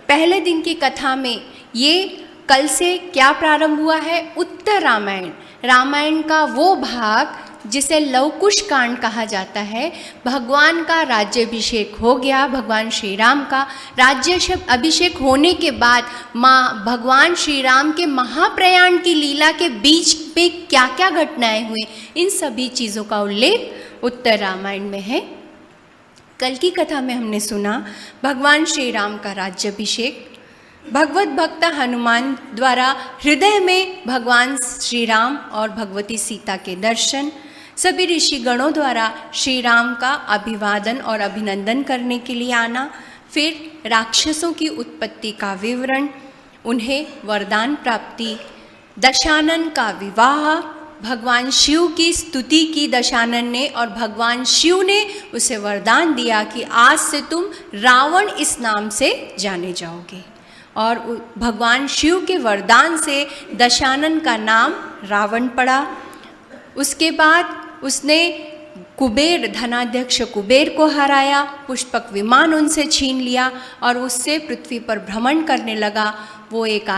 पहले दिन की कथा में ये कल से क्या प्रारंभ हुआ है? उत्तर रामायण, रामायण का वो भाग जिसे लवकुश कांड कहा जाता है। भगवान का राज्याभिषेक हो गया, भगवान श्री राम का राज्याभिषेक होने के बाद भगवान श्री राम के महाप्रयाण की लीला के बीच में क्या क्या घटनाएं हुई, इन सभी चीज़ों का उल्लेख उत्तर रामायण में है। कल की कथा में हमने सुना भगवान श्री राम का राज्याभिषेक, भगवत भक्त हनुमान द्वारा हृदय में भगवान श्री राम और भगवती सीता के दर्शन, सभी ऋषि गणों द्वारा श्री राम का अभिवादन और अभिनंदन करने के लिए आना, फिर राक्षसों की उत्पत्ति का विवरण, उन्हें वरदान प्राप्ति, दशानन का विवाह, भगवान शिव की स्तुति की दशानन ने और भगवान शिव ने उसे वरदान दिया कि आज से तुम रावण इस नाम से जाने जाओगे, और भगवान शिव के वरदान से दशानन का नाम रावण पड़ा। उसके बाद उसने कुबेर, धनाध्यक्ष कुबेर को हराया, पुष्पक विमान उनसे छीन लिया और उससे पृथ्वी पर भ्रमण करने लगा। वो एक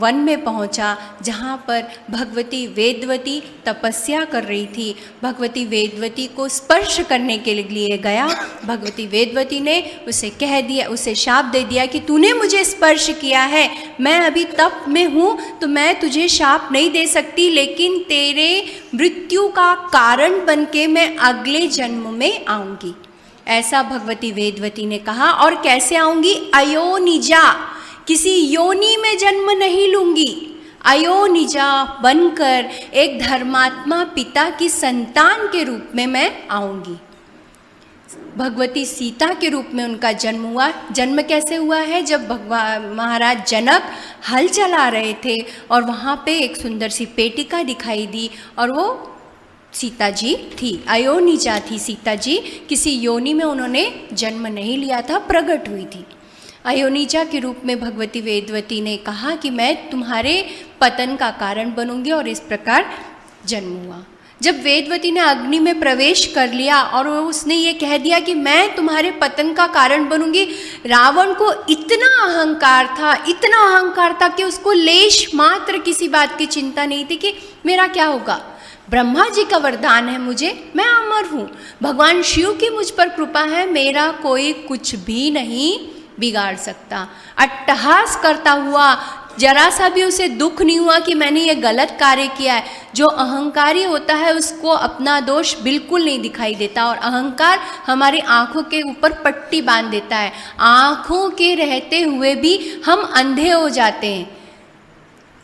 वन में पहुंचा जहाँ पर भगवती वेदवती तपस्या कर रही थी। भगवती वेदवती को स्पर्श करने के लिए गया। भगवती वेदवती ने उसे कह दिया, उसे शाप दे दिया कि तूने मुझे स्पर्श किया है, मैं अभी तप में हूँ तो मैं तुझे शाप नहीं दे सकती, लेकिन तेरे मृत्यु का कारण बनके मैं अगले जन्म में आऊँगी। ऐसा भगवती वेदवती ने कहा। और कैसे आऊँगी? अयोनिजा, किसी योनि में जन्म नहीं लूँगी, अयोनिजा बनकर एक धर्मात्मा पिता की संतान के रूप में मैं आऊँगी। भगवती सीता के रूप में उनका जन्म हुआ। जन्म कैसे हुआ है? जब भगवान महाराज जनक हल चला रहे थे और वहाँ पे एक सुंदर सी पेटिका दिखाई दी और वो सीता जी थी, अयोनिजा थी सीता जी। किसी योनि में उन्होंने जन्म नहीं लिया था, प्रकट हुई थी। अयोनिजा के रूप में भगवती वेदवती ने कहा कि मैं तुम्हारे पतन का कारण बनूंगी, और इस प्रकार जन्म हुआ। जब वेदवती ने अग्नि में प्रवेश कर लिया और उसने ये कह दिया कि मैं तुम्हारे पतन का कारण बनूंगी, रावण को इतना अहंकार था कि उसको लेश मात्र किसी बात की चिंता नहीं थी कि मेरा क्या होगा। ब्रह्मा जी का वरदान है मुझे, मैं अमर हूँ, भगवान शिव की मुझ पर कृपा है, मेरा कोई कुछ भी नहीं बिगाड़ सकता। अट्टहास करता हुआ, जरा सा भी उसे दुख नहीं हुआ कि मैंने ये गलत कार्य किया है। जो अहंकारी होता है उसको अपना दोष बिल्कुल नहीं दिखाई देता, और अहंकार हमारी आँखों के ऊपर पट्टी बांध देता है। आँखों के रहते हुए भी हम अंधे हो जाते हैं,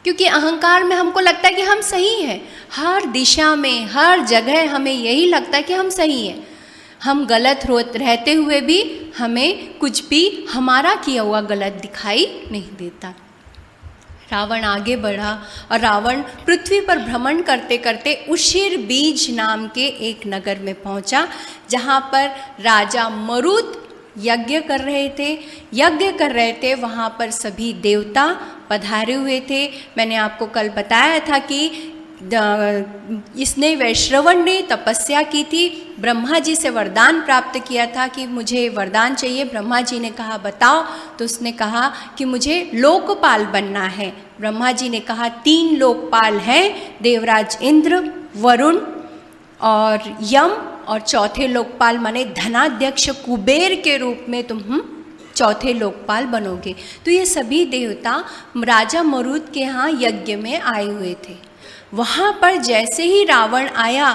क्योंकि अहंकार में हमको लगता है कि हम सही हैं। हर दिशा में, हर जगह हमें यही लगता है कि हम सही हैं। हम गलत रहते हुए भी हमें कुछ भी हमारा किया हुआ गलत दिखाई नहीं देता। रावण आगे बढ़ा और रावण पृथ्वी पर भ्रमण करते करते उशिर बीज नाम के एक नगर में पहुंचा, जहां पर राजा मरुत यज्ञ कर रहे थे। वहाँ पर सभी देवता पधारे हुए थे। मैंने आपको कल बताया था कि इसने वैश्रवण ने तपस्या की थी, ब्रह्मा जी से वरदान प्राप्त किया था कि मुझे वरदान चाहिए। ब्रह्मा जी ने कहा बताओ, तो उसने कहा कि मुझे लोकपाल बनना है। ब्रह्मा जी ने कहा 3 लोकपाल हैं, देवराज इंद्र, वरुण और यम, और चौथे लोकपाल माने धनाध्यक्ष कुबेर के रूप में तुम चौथे लोकपाल बनोगे। तो ये सभी देवता राजा मरुत के यहाँ यज्ञ में आए हुए थे। वहाँ पर जैसे ही रावण आया,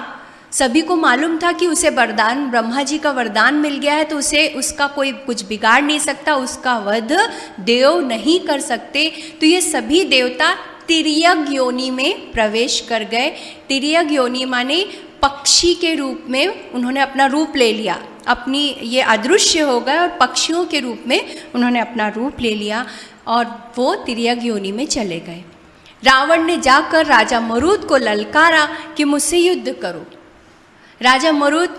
सभी को मालूम था कि उसे वरदान, ब्रह्मा जी का वरदान मिल गया है, तो उसे उसका कोई कुछ बिगाड़ नहीं सकता, उसका वध देव नहीं कर सकते। तो ये सभी देवता तिर्यक योनि में प्रवेश कर गए। तिर्यक योनि माने पक्षी के रूप में उन्होंने अपना रूप ले लिया, अपनी ये अदृश्य हो गए और पक्षियों के रूप में उन्होंने अपना रूप ले लिया और वो तिर्यक योनि में चले गए। रावण ने जाकर राजा मरुत को ललकारा कि मुझसे युद्ध करो। राजा मरुत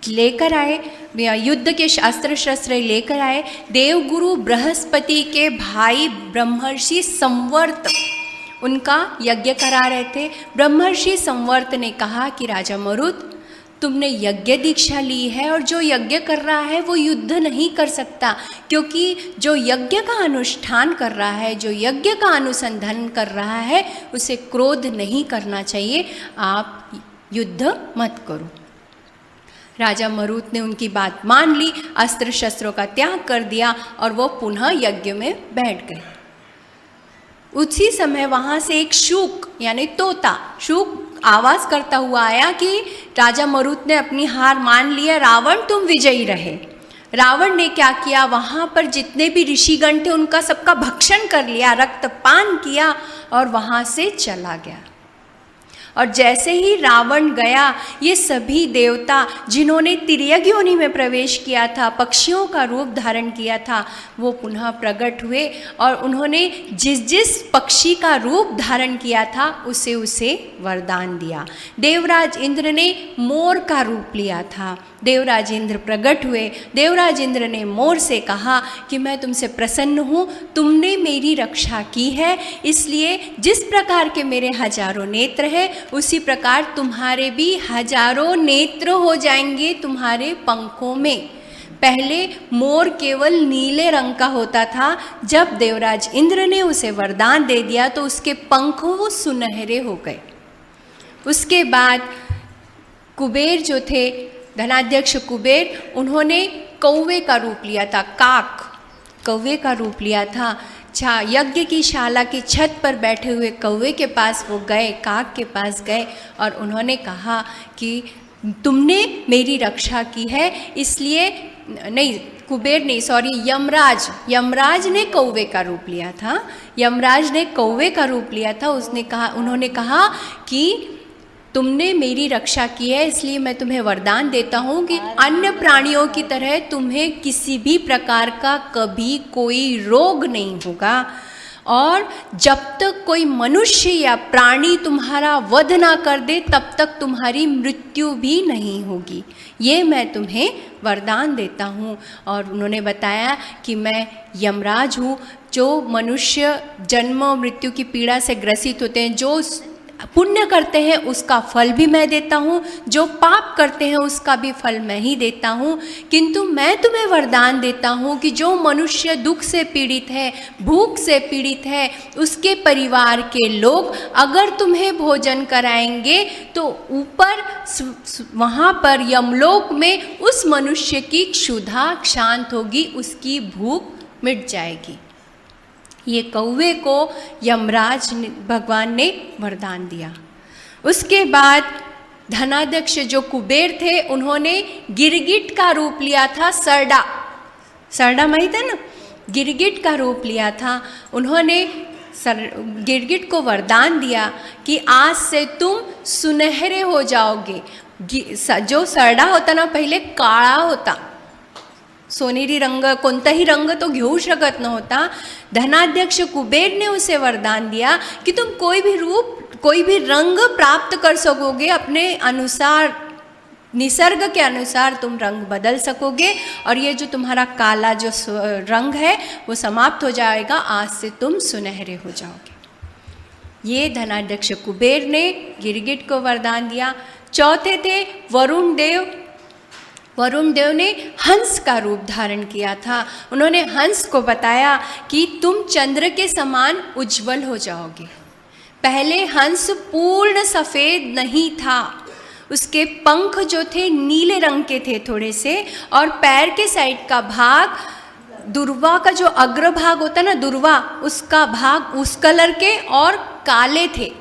लेकर आए, युद्ध के अस्त्र शस्त्र लेकर आए। देवगुरु बृहस्पति के भाई ब्रह्मर्षि संवर्त उनका यज्ञ करा रहे थे। ब्रह्मर्षि संवर्त ने कहा कि राजा मरुत, तुमने यज्ञ दीक्षा ली है और जो यज्ञ कर रहा है वो युद्ध नहीं कर सकता, क्योंकि जो यज्ञ का अनुष्ठान कर रहा है, जो यज्ञ का अनुसंधान कर रहा है, उसे क्रोध नहीं करना चाहिए, आप युद्ध मत करो। राजा मरुत ने उनकी बात मान ली, अस्त्र शस्त्रों का त्याग कर दिया और वो पुनः यज्ञ में बैठ गए। उसी समय वहाँ से एक शूक यानी तोता, शूक आवाज़ करता हुआ आया कि राजा मरुत ने अपनी हार मान लिया, रावण तुम विजयी रहे। रावण ने क्या किया, वहाँ पर जितने भी ऋषिगण थे उनका सबका भक्षण कर लिया, रक्तपान किया और वहाँ से चला गया। और जैसे ही रावण गया, ये सभी देवता जिन्होंने तिर्यक योनि में प्रवेश किया था, पक्षियों का रूप धारण किया था, वो पुनः प्रकट हुए और उन्होंने जिस जिस पक्षी का रूप धारण किया था उसे उसे वरदान दिया। देवराज इंद्र ने मोर का रूप लिया था, देवराज इंद्र प्रकट हुए। देवराज इंद्र ने मोर से कहा कि मैं तुमसे प्रसन्न हूँ, तुमने मेरी रक्षा की है, इसलिए जिस प्रकार के मेरे हजारों नेत्र हैं उसी प्रकार तुम्हारे भी हजारों नेत्र हो जाएंगे तुम्हारे पंखों में। पहले मोर केवल नीले रंग का होता था, जब देवराज इंद्र ने उसे वरदान दे दिया तो उसके पंख वो सुनहरे हो गए। उसके बाद कुबेर जो थे, धनाध्यक्ष कुबेर, उन्होंने कौवे का रूप लिया था, काक, कौवे का रूप लिया था। यज्ञ की शाला की छत पर बैठे हुए कौवे के पास वो गए, काक के पास गए और उन्होंने कहा कि तुमने मेरी रक्षा की है, इसलिए नहीं, कुबेर नहीं, सॉरी, यमराज ने कौवे का रूप लिया था, यमराज ने कौवे का रूप लिया था। उन्होंने कहा कि तुमने मेरी रक्षा की है, इसलिए मैं तुम्हें वरदान देता हूँ कि अन्य प्राणियों की तरह तुम्हें किसी भी प्रकार का कभी कोई रोग नहीं होगा और जब तक कोई मनुष्य या प्राणी तुम्हारा वध ना कर दे तब तक तुम्हारी मृत्यु भी नहीं होगी, ये मैं तुम्हें वरदान देता हूँ। और उन्होंने बताया कि मैं यमराज हूँ, जो मनुष्य जन्म मृत्यु की पीड़ा से ग्रसित होते हैं, जो पुण्य करते हैं उसका फल भी मैं देता हूँ, जो पाप करते हैं उसका भी फल मैं ही देता हूँ, किंतु मैं तुम्हें वरदान देता हूँ कि जो मनुष्य दुख से पीड़ित है, भूख से पीड़ित है, उसके परिवार के लोग अगर तुम्हें भोजन कराएंगे तो ऊपर वहाँ पर यमलोक में उस मनुष्य की क्षुधा शांत होगी, उसकी भूख मिट जाएगी। ये कौवे को यमराज भगवान ने वरदान दिया। उसके बाद धनाध्यक्ष जो कुबेर थे, उन्होंने गिरगिट का रूप लिया था, सरडा माहित है ना, गिरगिट का रूप लिया था। उन्होंने गिरगिट को वरदान दिया कि आज से तुम सुनहरे हो जाओगे। जो सरडा होता ना पहिले काळा होता, सोनेरी रंग, कोणताही रंग तो घेऊ शकत नव्हता। धनाध्यक्ष कुबेर ने उसे वरदान दिया कि तुम कोई भी रूप, कोई भी रंग प्राप्त कर सकोगे, अपने अनुसार, निसर्ग के अनुसार तुम रंग बदल सकोगे और ये जो तुम्हारा काला जो रंग है वो समाप्त हो जाएगा, आज से तुम सुनहरे हो जाओगे। ये धनाध्यक्ष कुबेर ने गिरगिट को वरदान दिया। चौथे थे वरुण देव। वरुण देव ने हंस का रूप धारण किया था। उन्होंने हंस को बताया कि तुम चंद्र के समान उज्जवल हो जाओगे। पहले हंस पूर्ण सफ़ेद नहीं था, उसके पंख जो थे नीले रंग के थे थोड़े से, और पैर के साइड का भाग, दुर्वा का जो अग्रभाग होता ना, दुर्वा, उसका भाग उस कलर के और काले थे।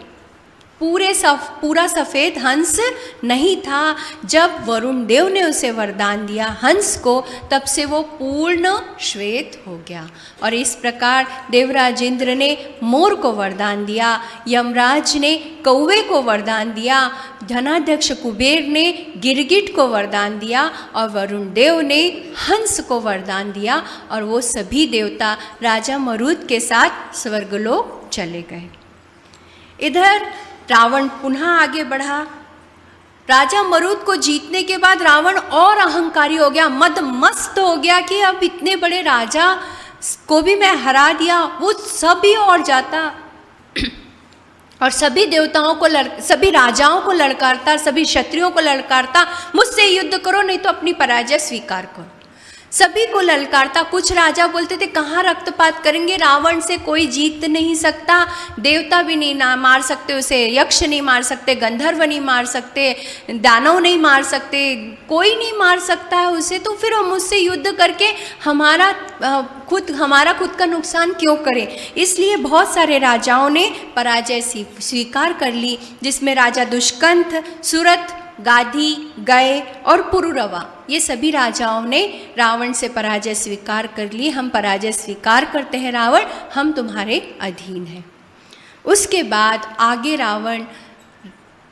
पूरा सफ़ेद हंस नहीं था। जब वरुण देव ने उसे वरदान दिया हंस को, तब से वो पूर्ण श्वेत हो गया। और इस प्रकार देवराज इंद्र ने मोर को वरदान दिया, यमराज ने कौवे को वरदान दिया, धनाध्यक्ष कुबेर ने गिरगिट को वरदान दिया और वरुण देव ने हंस को वरदान दिया। और वो सभी देवता राजा मरुत के साथ स्वर्गलोक चले गए। इधर रावण पुनः आगे बढ़ा। राजा मरुत को जीतने के बाद रावण और अहंकारी हो गया, मदमस्त हो गया कि अब इतने बड़े राजा को भी मैं हरा दिया, वो सब भी और जाता। और सभी देवताओं को सभी राजाओं को ललकारता, सभी क्षत्रियों को ललकारता, मुझसे युद्ध करो नहीं तो अपनी पराजय स्वीकार करो। सभी को ललकारता। कुछ राजा बोलते थे कहाँ रक्तपात करेंगे, रावण से कोई जीत नहीं सकता, देवता भी नहीं मार सकते उसे, यक्ष नहीं मार सकते, गंधर्व नहीं मार सकते, दानव नहीं मार सकते, कोई नहीं मार सकता है उसे, तो फिर हम उससे युद्ध करके हमारा खुद का नुकसान क्यों करें। इसलिए बहुत सारे राजाओं ने पराजय स्वीकार कर ली, जिसमें राजा दुष्कंथ, सुरथ, गाधी, गय और पुरुरवा, ये सभी राजाओं ने रावण से पराजय स्वीकार कर ली। हम पराजय स्वीकार करते हैं रावण, हम तुम्हारे अधीन हैं। उसके बाद आगे रावण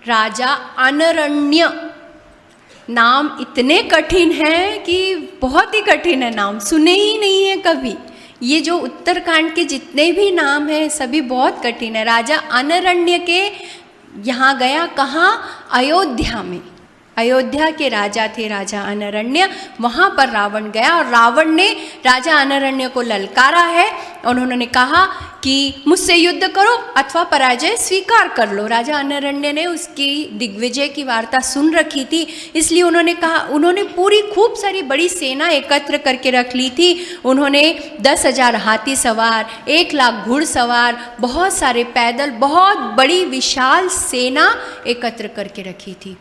राजा अनरण्य, नाम इतने कठिन हैं कि बहुत ही कठिन है, नाम सुने ही नहीं है कभी। ये जो उत्तरकांड के जितने भी नाम हैं सभी बहुत कठिन है। राजा अनरण्य के यहाँ गया, कहाँ? अयोध्या में। अयोध्या के राजा थे राजा अनरण्य, वहाँ पर रावण गया और रावण ने राजा अनरण्य को ललकारा है और उन्होंने कहा कि मुझसे युद्ध करो अथवा पराजय स्वीकार कर लो। राजा अनरण्य ने उसकी दिग्विजय की वार्ता सुन रखी थी, इसलिए उन्होंने कहा, उन्होंने पूरी खूब सारी बड़ी सेना एकत्र करके रख ली थी। उन्होंने 10,000 हाथी सवार, 1 लाख घुड़सवार, बहुत सारे पैदल, बहुत बड़ी विशाल सेना एकत्र करके रखी थी।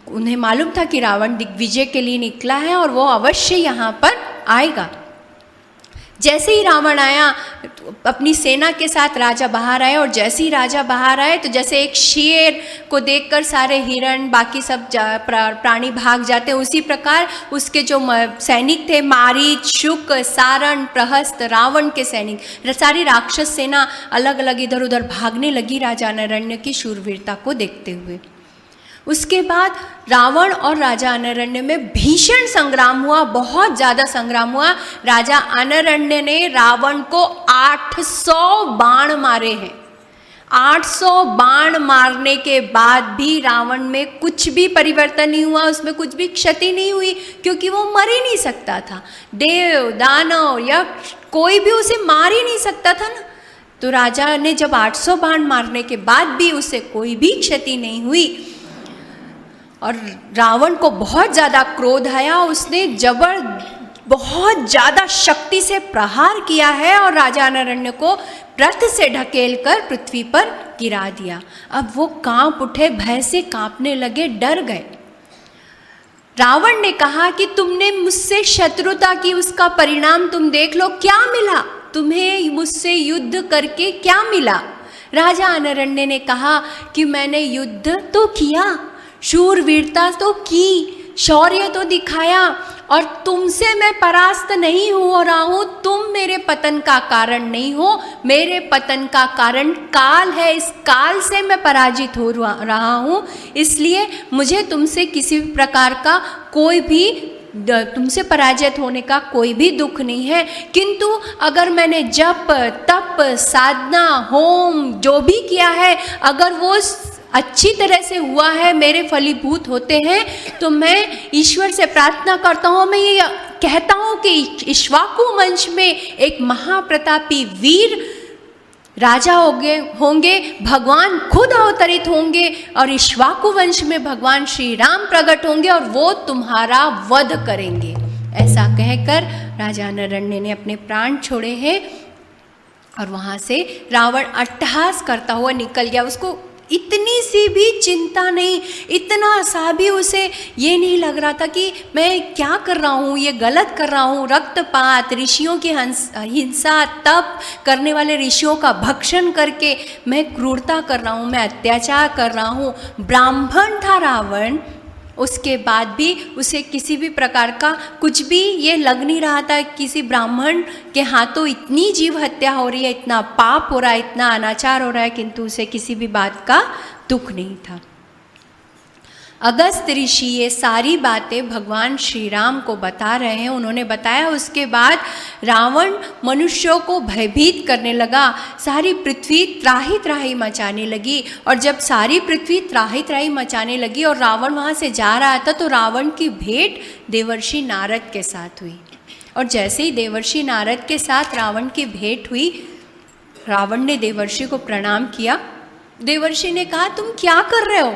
उन्हें मालूम था कि रावण दिग्विजय के लिए निकला है और वो अवश्य यहाँ पर आएगा। जैसे ही रावण आया अपनी सेना के साथ राजा बाहर आए, और जैसे ही राजा बाहर आए तो जैसे एक शेर को देखकर सारे हिरण बाकी सब प्राणी भाग जाते हैं, उसी प्रकार उसके जो सैनिक थे, मारीच, शुक, सारण, प्रहस्त, रावण के सैनिक, सारी राक्षस सेना अलग अलग इधर उधर भागने लगी राजा अनरण्य की शूरवीरता को देखते हुए। उसके बाद रावण और राजा अनरण्य में भीषण संग्राम हुआ, बहुत ज़्यादा संग्राम हुआ। राजा अनरण्य ने रावण को 800 बाण मारे हैं। 800 बाण मारने के बाद भी रावण में कुछ भी परिवर्तन नहीं हुआ, उसमें कुछ भी क्षति नहीं हुई, क्योंकि वो मर ही नहीं सकता था। देव, दानव, यक्ष कोई भी उसे मार ही नहीं सकता था ना। तो राजा ने जब 800 बाण मारने के बाद भी उसे कोई भी क्षति नहीं हुई और रावण को बहुत ज़्यादा क्रोध आया, उसने बहुत ज़्यादा शक्ति से प्रहार किया है और राजा अनरण्य को रथ से ढकेलकर पृथ्वी पर गिरा दिया। अब वो कांप उठे, भय से कांपने लगे, डर गए। रावण ने कहा कि तुमने मुझसे शत्रुता की, उसका परिणाम तुम देख लो, क्या मिला तुम्हें, मुझसे युद्ध करके क्या मिला। राजा अनरण्य ने कहा कि मैंने युद्ध तो किया, शूरवीरता तो की, शौर्य तो दिखाया, और तुमसे मैं परास्त नहीं हो रहा हूँ। तुम मेरे पतन का कारण नहीं हो, मेरे पतन का कारण काल है, इस काल से मैं पराजित हो रहा हूँ। इसलिए मुझे तुमसे किसी प्रकार का कोई भी, तुमसे पराजित होने का कोई भी दुख नहीं है। किंतु अगर मैंने जप, तप, साधना, होम जो भी किया है, अगर वो अच्छी तरह से हुआ है, मेरे फलीभूत होते हैं, तो मैं ईश्वर से प्रार्थना करता हूँ, मैं ये कहता हूँ कि इक्ष्वाकु वंश में एक महाप्रतापी वीर राजा होंगे, भगवान खुद अवतरित होंगे और इक्ष्वाकु वंश में भगवान श्री राम प्रकट होंगे और वो तुम्हारा वध करेंगे। ऐसा कहकर राजा अनरण्य ने अपने प्राण छोड़े हैं और वहाँ से रावण अट्टहास करता हुआ निकल गया। उसको इतनी सी भी चिंता नहीं, इतना सा भी उसे ये नहीं लग रहा था कि मैं क्या कर रहा हूँ, ये गलत कर रहा हूँ। रक्तपात, ऋषियों की हिंसा, तप करने वाले ऋषियों का भक्षण करके मैं क्रूरता कर रहा हूँ, मैं अत्याचार कर रहा हूँ। ब्राह्मण था रावण, उसके बाद भी उसे किसी भी प्रकार का कुछ भी ये लग नहीं रहा था। किसी ब्राह्मण के हाथों इतनी जीव हत्या हो रही है, इतना पाप हो रहा है, इतना अनाचार हो रहा है, किंतु उसे किसी भी बात का दुख नहीं था। अगस्त ऋषि ये सारी बातें भगवान श्री राम को बता रहे हैं। उन्होंने बताया, उसके बाद रावण मनुष्यों को भयभीत करने लगा, सारी पृथ्वी त्राही त्राही मचाने लगी। और जब सारी पृथ्वी त्राही त्राही मचाने लगी और रावण वहाँ से जा रहा था, तो रावण की भेंट देवर्षि नारद के साथ हुई। और जैसे ही देवर्षि नारद के साथ रावण की भेंट हुई, रावण ने देवर्षि को प्रणाम किया देवर्षि ने कहा तुम क्या कर रहे हो,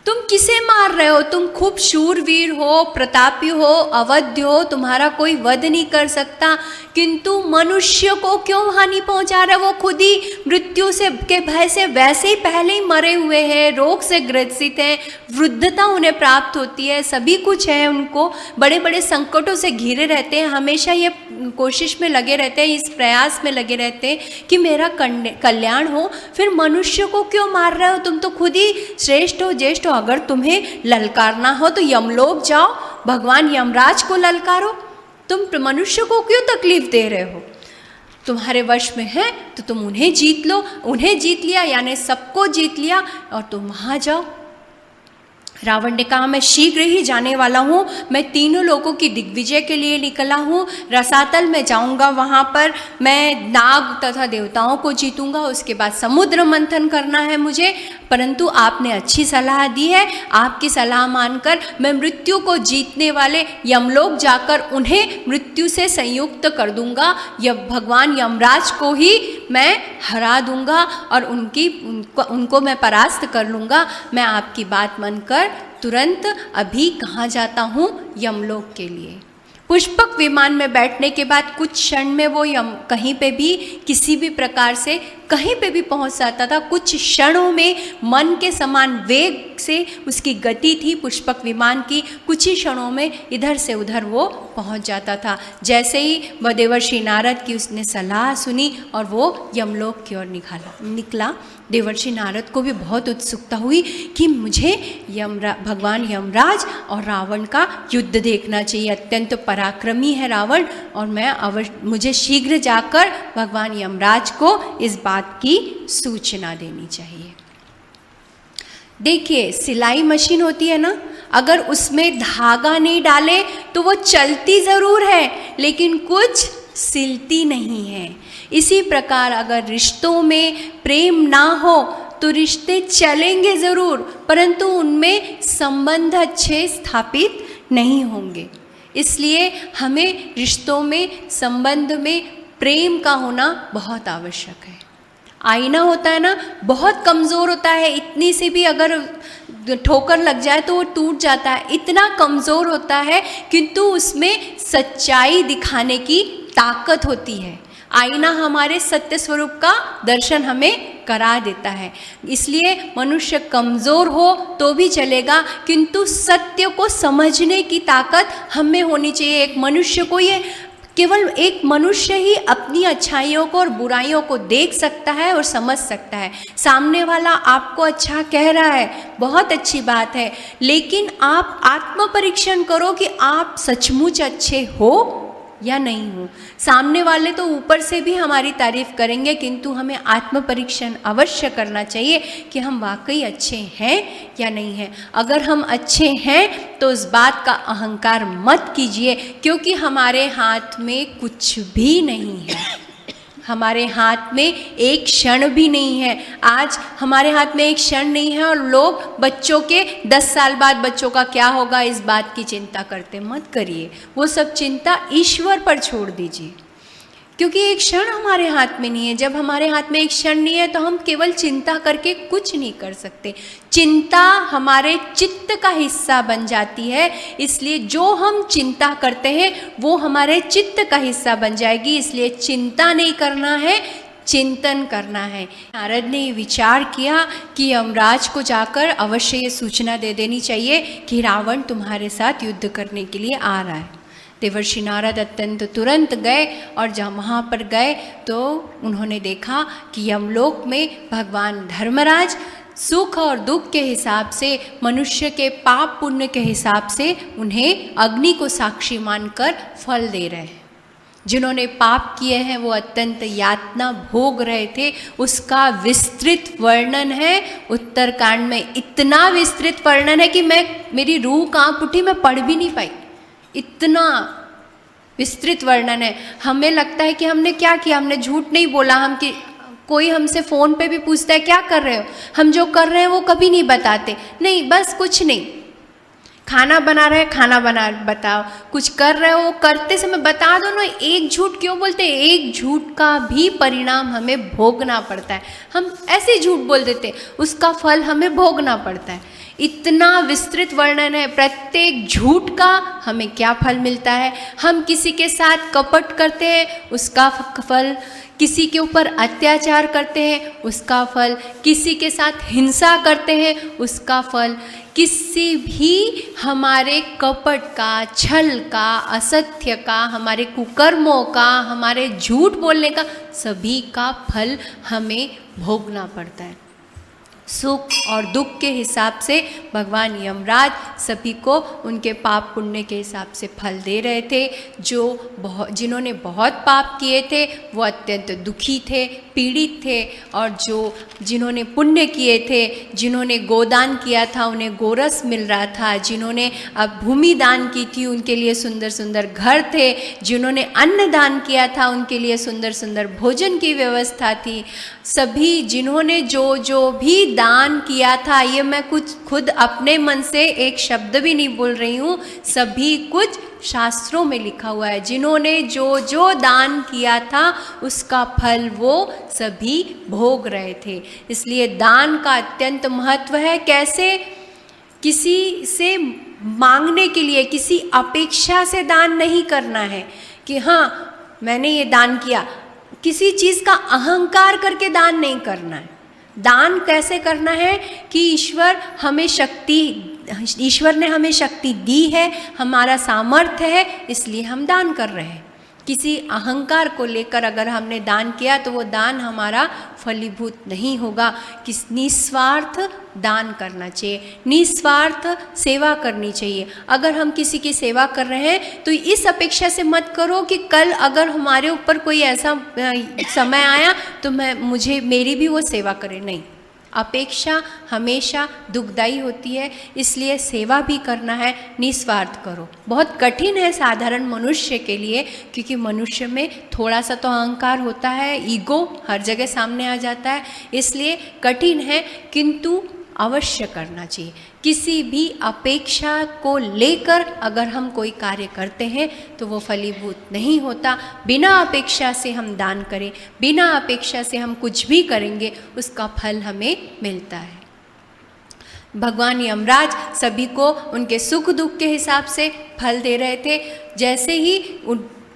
तुम किसे मार रहे हो, तुम खूब शूरवीर हो, प्रतापी हो, अवध्य हो, तुम्हारा कोई वध नहीं कर सकता, किंतु मनुष्य को क्यों हानि पहुंचा रहे हो, वो खुद ही मृत्यु से के भय से वैसे ही पहले ही मरे हुए हैं, रोग से ग्रसित हैं, वृद्धता उन्हें प्राप्त होती है, सभी कुछ है उनको, बड़े बड़े संकटों से घिरे रहते हैं, हमेशा ये कोशिश में लगे रहते हैं, इस प्रयास में लगे रहते हैं कि मेरा कल्याण हो, फिर मनुष्य को क्यों मार रहे हो, तुम तो खुद ही श्रेष्ठ हो, ज्येष्ठ हो, अगर तुम्हें ललकारना हो तो यमलोक जाओ, भगवान यमराज को ललकारो, तुम मनुष्य को क्यों तकलीफ दे रहे हो, तुम्हारे वश में है तो तुम उन्हें जीत लो, उन्हें जीत लिया यानी सबको जीत लिया और तुम वहाँ जाओ। रावण ने कहा मैं शीघ्र ही जाने वाला हूँ, मैं तीनों लोगों की दिग्विजय के लिए निकला हूँ, रसातल में जाऊँगा, वहाँ पर मैं नाग तथा देवताओं को जीतूँगा, उसके बाद समुद्र मंथन करना है मुझे, परंतु आपने अच्छी सलाह दी है, आपकी सलाह मानकर मैं मृत्यु को जीतने वाले यमलोक जाकर उन्हें मृत्यु से संयुक्त कर दूँगा, भगवान यमराज को ही मैं हरा दूँगा और उनको मैं परास्त कर लूँगा। मैं आपकी बात मानकर तुरंत अभी कहाँ जाता हूँ, यमलोक के लिए। पुष्पक विमान में बैठने के बाद कुछ क्षण में वो कहीं पे भी किसी भी प्रकार से कहीं पे भी पहुंच जाता था, कुछ क्षणों में मन के समान वेग से उसकी गति थी पुष्पक विमान की, कुछ ही क्षणों में इधर से उधर वो पहुंच जाता था। जैसे ही वह देवर्षि नारद की उसने सलाह सुनी और वो यमलोक की ओर निकला। देवर्षि नारद को भी बहुत उत्सुकता हुई कि मुझे भगवान यमराज और रावण का युद्ध देखना चाहिए, अत्यंत पराक्रमी है रावण और मुझे शीघ्र जाकर भगवान यमराज को इस बात की सूचना देनी चाहिए। देखिए सिलाई मशीन होती है ना, अगर उसमें धागा नहीं डाले तो वो चलती ज़रूर है लेकिन कुछ सिलती नहीं है। इसी प्रकार अगर रिश्तों में प्रेम ना हो तो रिश्ते चलेंगे ज़रूर परंतु उनमें संबंध अच्छे स्थापित नहीं होंगे। इसलिए हमें रिश्तों में संबंध में प्रेम का होना बहुत आवश्यक है। आईना होता है ना, बहुत कमज़ोर होता है, इतनी सी भी अगर ठोकर लग जाए तो वो टूट जाता है, इतना कमज़ोर होता है किंतु उसमें सच्चाई दिखाने की ताकत होती है। आईना हमारे सत्य स्वरूप का दर्शन हमें करा देता है। इसलिए मनुष्य कमज़ोर हो तो भी चलेगा किंतु सत्य को समझने की ताकत हमें होनी चाहिए। एक मनुष्य को ये केवल एक मनुष्य ही अपनी अच्छाइयों को और बुराइयों को देख सकता है और समझ सकता है। सामने वाला आपको अच्छा कह रहा है, बहुत अच्छी बात है, लेकिन आप आत्म परीक्षण करो कि आप सचमुच अच्छे हो या नहीं हो। सामने वाले तो ऊपर से भी हमारी तारीफ करेंगे किंतु हमें आत्म परीक्षण अवश्य करना चाहिए कि हम वाकई अच्छे हैं या नहीं हैं। अगर हम अच्छे हैं तो उस बात का अहंकार मत कीजिए क्योंकि हमारे हाथ में कुछ भी नहीं है, हमारे हाथ में एक क्षण भी नहीं है। आज हमारे हाथ में एक क्षण नहीं है और लोग बच्चों के 10 साल बाद बच्चों का क्या होगा इस बात की चिंता करते। मत करिए, वो सब चिंता ईश्वर पर छोड़ दीजिए क्योंकि एक क्षण हमारे हाथ में नहीं है। जब हमारे हाथ में एक क्षण नहीं है तो हम केवल चिंता करके कुछ नहीं कर सकते। चिंता हमारे चित्त का हिस्सा बन जाती है, इसलिए जो हम चिंता करते हैं वो हमारे चित्त का हिस्सा बन जाएगी। इसलिए चिंता नहीं करना है, चिंतन करना है। नारद ने विचार किया कि यमराज को जाकर अवश्य ये सूचना दे देनी चाहिए कि रावण तुम्हारे साथ युद्ध करने के लिए आ रहा है। देवर्षि नारद अत्यंत तुरंत गए और जब वहाँ पर गए तो उन्होंने देखा कि यमलोक में भगवान धर्मराज सुख और दुख के हिसाब से, मनुष्य के पाप पुण्य के हिसाब से उन्हें अग्नि को साक्षी मानकर फल दे रहे हैं। जिन्होंने पाप किए हैं वो अत्यंत यातना भोग रहे थे, उसका विस्तृत वर्णन है उत्तरकांड में। इतना विस्तृत वर्णन है कि मेरी रूह कांप उठी, मैं पढ़ भी नहीं पाई, इतना विस्तृत वर्णन है। हमें लगता है कि हमने क्या किया, हमने झूठ नहीं बोला। कोई हमसे फ़ोन पे भी पूछता है क्या कर रहे हो, हम जो कर रहे हैं वो कभी नहीं बताते, नहीं बस कुछ नहीं, खाना बना रहे, खाना बना बताओ, कुछ कर रहे हो, करते समय बता दो ना। एक झूठ क्यों बोलते हैं? एक झूठ का भी परिणाम हमें भोगना पड़ता है। हम ऐसे झूठ बोल देते हैं, उसका फल हमें भोगना पड़ता है। इतना विस्तृत वर्णन है प्रत्येक झूठ का, हमें क्या फल मिलता है। हम किसी के साथ कपट करते हैं, उसका फल, किसी के ऊपर अत्याचार करते हैं उसका फल, किसी के साथ हिंसा करते हैं उसका फल, किसी भी हमारे कपट का, छल का, असत्य का, हमारे कुकर्मों का, हमारे झूठ बोलने का, सभी का फल हमें भोगना पड़ता है। सुख और दुख के हिसाब से भगवान यमराज सभी को उनके पाप पुण्य के हिसाब से फल दे रहे थे। जिन्होंने बहुत पाप किए थे वो अत्यंत दुखी थे, पीड़ित थे, और जिन्होंने पुण्य किए थे, जिन्होंने गोदान किया था उन्हें गोरस मिल रहा था, जिन्होंने अब भूमि दान की थी उनके लिए सुंदर सुंदर घर थे, जिन्होंने अन्न दान किया था उनके लिए सुंदर सुंदर भोजन की व्यवस्था थी। सभी जिन्होंने जो भी दान किया था, ये मैं कुछ खुद अपने मन से एक शब्द भी नहीं बोल रही हूँ, सभी कुछ शास्त्रों में लिखा हुआ है। जिन्होंने जो दान किया था उसका फल वो सभी भोग रहे थे। इसलिए दान का अत्यंत महत्व है। कैसे? किसी से मांगने के लिए, किसी अपेक्षा से दान नहीं करना है कि हाँ मैंने ये दान किया, किसी चीज़ का अहंकार करके दान नहीं करना है। दान कैसे करना है कि ईश्वर ने हमें शक्ति दी है, हमारा सामर्थ्य है, इसलिए हम दान कर रहे हैं। किसी अहंकार को लेकर अगर हमने दान किया तो वो दान हमारा फलीभूत नहीं होगा। निस्वार्थ दान करना चाहिए, निस्वार्थ सेवा करनी चाहिए। अगर हम किसी की सेवा कर रहे हैं तो इस अपेक्षा से मत करो कि कल अगर हमारे ऊपर कोई ऐसा समय आया तो मेरी भी वो सेवा करे। नहीं, अपेक्षा हमेशा दुखदायी होती है, इसलिए सेवा भी करना है, निस्वार्थ करो। बहुत कठिन है साधारण मनुष्य के लिए, क्योंकि मनुष्य में थोड़ा सा तो अहंकार होता है, ईगो हर जगह सामने आ जाता है, इसलिए कठिन है, किंतु अवश्य करना चाहिए। किसी भी अपेक्षा को लेकर अगर हम कोई कार्य करते हैं तो वो फलीभूत नहीं होता। बिना अपेक्षा से हम दान करें, बिना अपेक्षा से हम कुछ भी करेंगे, उसका फल हमें मिलता है। भगवान यमराज सभी को उनके सुख दुख के हिसाब से फल दे रहे थे। जैसे ही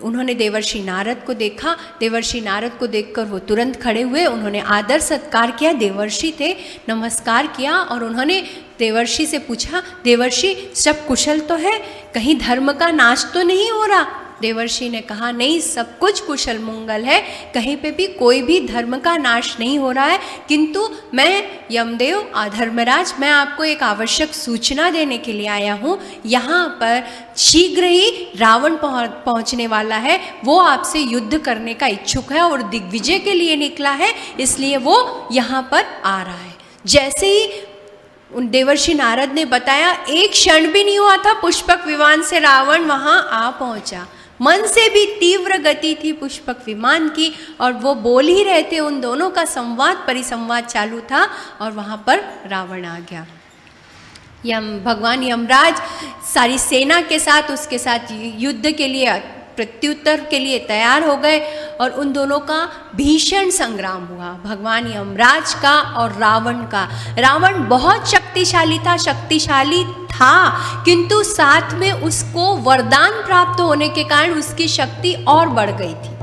उन्होंने देवर्षि नारद को देखा, देवर्षि नारद को देखकर वो तुरंत खड़े हुए, उन्होंने आदर सत्कार किया, देवर्षि थे, नमस्कार किया और उन्होंने देवर्षि से पूछा, देवर्षि सब कुशल तो है, कहीं धर्म का नाश तो नहीं हो रहा? देवर्षि ने कहा, नहीं, सब कुछ कुशल मंगल है, कहीं पे भी कोई भी धर्म का नाश नहीं हो रहा है, किंतु मैं यमदेव धर्मराज, मैं आपको एक आवश्यक सूचना देने के लिए आया हूँ। यहाँ पर शीघ्र ही रावण पहुँचने वाला है, वो आपसे युद्ध करने का इच्छुक है और दिग्विजय के लिए निकला है, इसलिए वो यहाँ पर आ रहा है। जैसे ही उन देवर्षि नारद ने बताया, एक क्षण भी नहीं हुआ था, पुष्पक विमान से रावण वहाँ आ पहुँचा। मन से भी तीव्र गति थी पुष्पक विमान की, और वो बोल ही रहे थे, उन दोनों का संवाद परिसंवाद चालू था, और वहाँ पर रावण आ गया। भगवान यमराज सारी सेना के साथ उसके साथ युद्ध के लिए, प्रत्युत्तर के लिए तैयार हो गए, और उन दोनों का भीषण संग्राम हुआ, भगवान यमराज का और रावण का। रावण बहुत शक्तिशाली था, किंतु साथ में उसको वरदान प्राप्त होने के कारण उसकी शक्ति और बढ़ गई थी।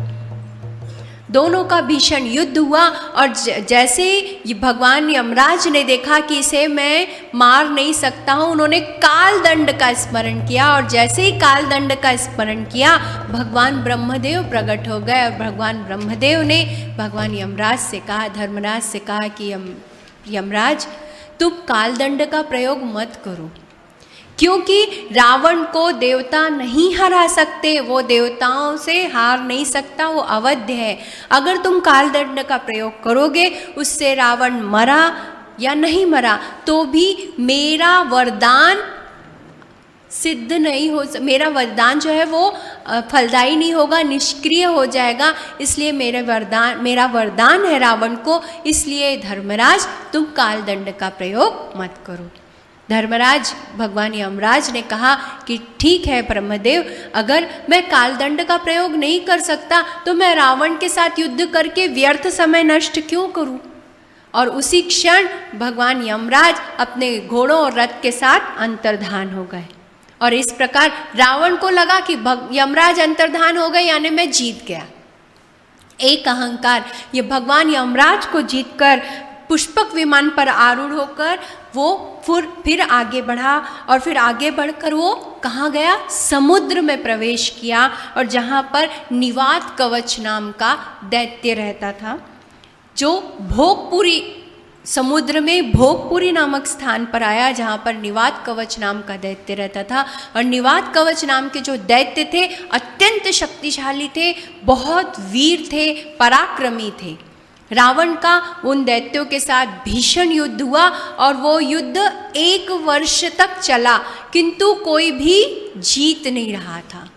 दोनों का भीषण युद्ध हुआ, और जैसे ही भगवान यमराज ने देखा कि इसे मैं मार नहीं सकता हूँ, उन्होंने काल दंड का स्मरण किया, और जैसे ही काल दंड का स्मरण किया, भगवान ब्रह्मदेव प्रकट हो गए, और भगवान ब्रह्मदेव ने भगवान यमराज से कहा, धर्मराज से कहा कि यमराज, तुम काल दंड का प्रयोग मत करो, क्योंकि रावण को देवता नहीं हरा सकते, वो देवताओं से हार नहीं सकता, वो अवध्य है। अगर तुम कालदंड का प्रयोग करोगे, उससे रावण मरा या नहीं मरा तो भी मेरा वरदान सिद्ध नहीं हो, मेरा वरदान जो है वो फलदायी नहीं होगा, निष्क्रिय हो जाएगा। इसलिए मेरा वरदान है रावण को, इसलिए धर्मराज तुम कालदंड का प्रयोग मत करो। धर्मराज भगवान यमराज ने कहा कि ठीक है ब्रह्मदेव, अगर मैं कालदंड का प्रयोग नहीं कर सकता तो मैं रावण के साथ युद्ध करके व्यर्थ समय नष्ट क्यों करूं। और उसी क्षण भगवान यमराज अपने घोड़ों और रथ के साथ अंतर्धान हो गए। और इस प्रकार रावण को लगा कि यमराज अंतर्धान हो गए यानी मैं जीत गया। एक अहंकार ये भगवान यमराज को जीतकर पुष्पक विमान पर आरूढ़ होकर वो फिर आगे बढ़ा और फिर आगे बढ़कर वो कहाँ गया, समुद्र में प्रवेश किया। और जहाँ पर निवात कवच नाम का दैत्य रहता था, जो भोगपुरी समुद्र में भोगपुरी नामक स्थान पर आया, जहाँ पर निवात कवच नाम का दैत्य रहता था। और निवात कवच नाम के जो दैत्य थे अत्यंत शक्तिशाली थे, बहुत वीर थे, पराक्रमी थे। रावण का उन दैत्यों के साथ भीषण युद्ध हुआ और वो युद्ध 1 वर्ष तक चला, किंतु कोई भी जीत नहीं रहा था।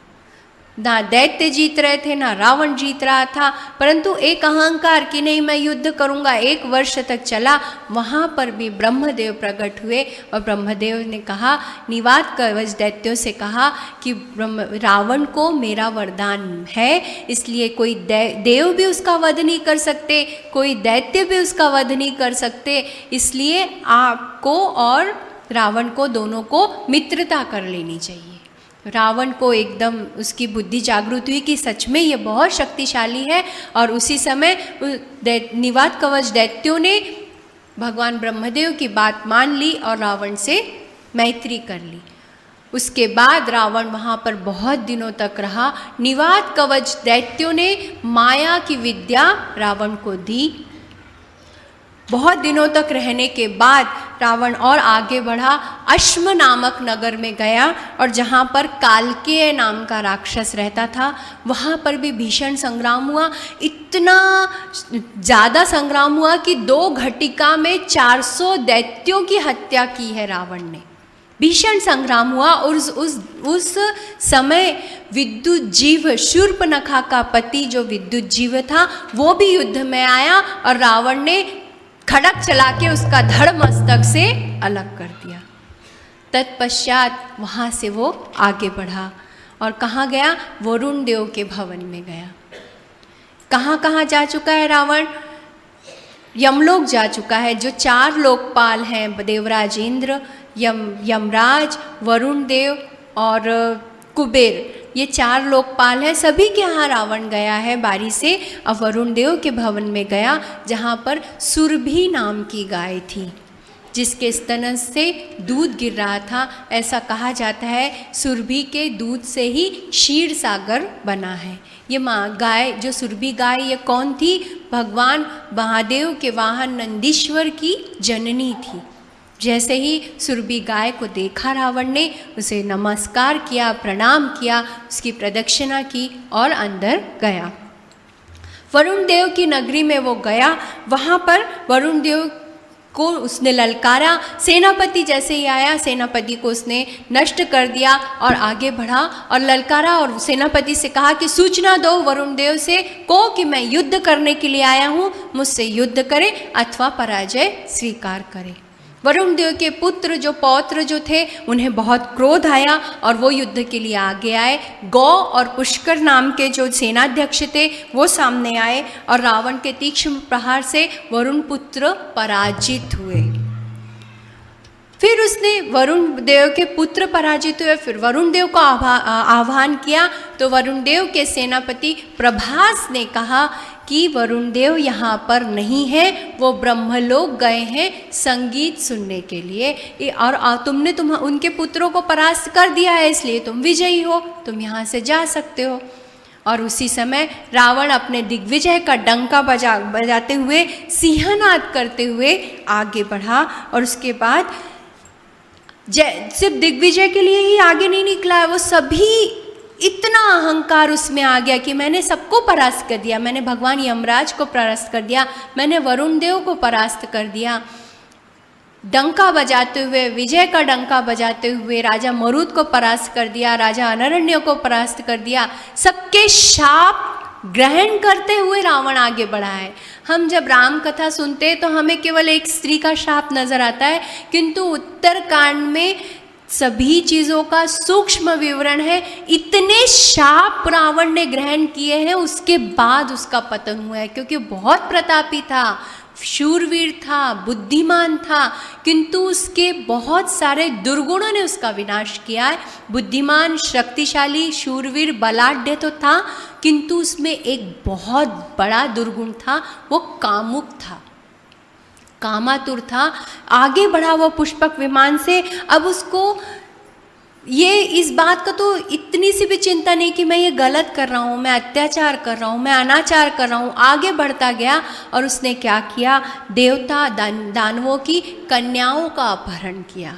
ना दैत्य जीत रहे थे, ना रावण जीत रहा था, परंतु एक अहंकार कि नहीं मैं युद्ध करूंगा 1 वर्ष तक चला। वहाँ पर भी ब्रह्मदेव प्रकट हुए और ब्रह्मदेव ने कहा, निवात कवच दैत्यों से कहा कि रावण को मेरा वरदान है, इसलिए कोई देव भी उसका वध नहीं कर सकते, कोई दैत्य भी उसका वध नहीं कर सकते, इसलिए आपको और रावण को दोनों को मित्रता कर लेनी चाहिए। रावण को एकदम उसकी बुद्धि जागृत हुई कि सच में ये बहुत शक्तिशाली है। और उसी समय निवात कवच दैत्यों ने भगवान ब्रह्मदेव की बात मान ली और रावण से मैत्री कर ली। उसके बाद रावण वहाँ पर बहुत दिनों तक रहा। निवात कवच दैत्यों ने माया की विद्या रावण को दी। बहुत दिनों तक रहने के बाद रावण और आगे बढ़ा, अश्म नामक नगर में गया और जहाँ पर कालकेय नाम का राक्षस रहता था, वहाँ पर भी भीषण संग्राम हुआ। इतना ज़्यादा संग्राम हुआ कि 2 घटिका में 400 दैत्यों की हत्या की है रावण ने। भीषण संग्राम हुआ और उस समय विद्युत जीव शूर्पणखा का पति जो विद्युत जीव था वो भी युद्ध में आया और रावण ने खड़क चला के उसका धड़ मस्तक से अलग कर दिया। तत्पश्चात वहाँ से वो आगे बढ़ा और कहाँ गया, वरुण देव के भवन में गया। कहाँ कहाँ जा चुका है रावण, यमलोक जा चुका है। जो 4 लोकपाल हैं, देवराज इंद्र, यमराज, वरुण देव और कुबेर, ये 4 लोकपाल हैं, सभी के यहाँ रावण गया है बारी से। और वरुण देव के भवन में गया जहाँ पर सुरभि नाम की गाय थी, जिसके स्तन से दूध गिर रहा था। ऐसा कहा जाता है सुरभि के दूध से ही क्षीर सागर बना है। ये गाय जो सुरभि गाय, ये कौन थी, भगवान महादेव के वाहन नंदीश्वर की जननी थी। जैसे ही सुरभि गाय को देखा रावण ने उसे नमस्कार किया, प्रणाम किया, उसकी प्रदक्षिणा की और अंदर गया। वरुण देव की नगरी में वो गया। वहाँ पर वरुण देव को उसने ललकारा। सेनापति जैसे ही आया, सेनापति को उसने नष्ट कर दिया और आगे बढ़ा और ललकारा और सेनापति से कहा कि सूचना दो वरुण देव से को कि मैं युद्ध करने के लिए आया हूँ, मुझसे युद्ध करे अथवा पराजय स्वीकार करे। वरुण देव के पुत्र जो पौत्र जो थे उन्हें बहुत क्रोध आया और वो युद्ध के लिए आगे आए। गौ और पुष्कर नाम के जो सेनाध्यक्ष थे वो सामने आए और रावण के तीक्ष्ण प्रहार से वरुण पुत्र पराजित हुए। फिर उसने वरुण देव के पुत्र पराजित हुए, फिर वरुण देव को आह्वान किया तो वरुण देव के सेनापति प्रभास ने कहा कि वरुण देव यहाँ पर नहीं है, वो ब्रह्मलोक गए हैं संगीत सुनने के लिए और तुमने उनके पुत्रों को परास्त कर दिया है, इसलिए तुम विजयी हो, तुम यहाँ से जा सकते हो। और उसी समय रावण अपने दिग्विजय का डंका बजाते हुए, सिंहनाद करते हुए आगे बढ़ा और उसके बाद सिर्फ दिग्विजय के लिए ही आगे नहीं निकला, वो सभी इतना अहंकार उसमें आ गया कि मैंने सबको परास्त कर दिया, मैंने भगवान यमराज को परास्त कर दिया, मैंने वरुण देव को परास्त कर दिया। डंका बजाते हुए, विजय का डंका बजाते हुए राजा मरुद को परास्त कर दिया, राजा अनरण्य को परास्त कर दिया। सबके शाप ग्रहण करते हुए रावण आगे बढ़ा है। हम जब राम कथा सुनते हैं तो हमें केवल एक स्त्री का शाप नजर आता है, किंतु उत्तरकांड में सभी चीज़ों का सूक्ष्म विवरण है। इतने शाप रावण ने ग्रहण किए हैं, उसके बाद उसका पतन हुआ है, क्योंकि बहुत प्रतापी था, शूरवीर था, बुद्धिमान था, किंतु उसके बहुत सारे दुर्गुणों ने उसका विनाश किया है। बुद्धिमान, शक्तिशाली, शूरवीर, बलाढ्य तो था, किंतु उसमें एक बहुत बड़ा दुर्गुण था, वो कामुक था, कामातुर था। आगे बढ़ा वो पुष्पक विमान से। अब उसको ये इस बात का तो इतनी सी भी चिंता नहीं कि मैं ये गलत कर रहा हूँ, मैं अत्याचार कर रहा हूँ, मैं अनाचार कर रहा हूँ। आगे बढ़ता गया और उसने क्या किया, देवता दानवों की कन्याओं का अपहरण किया।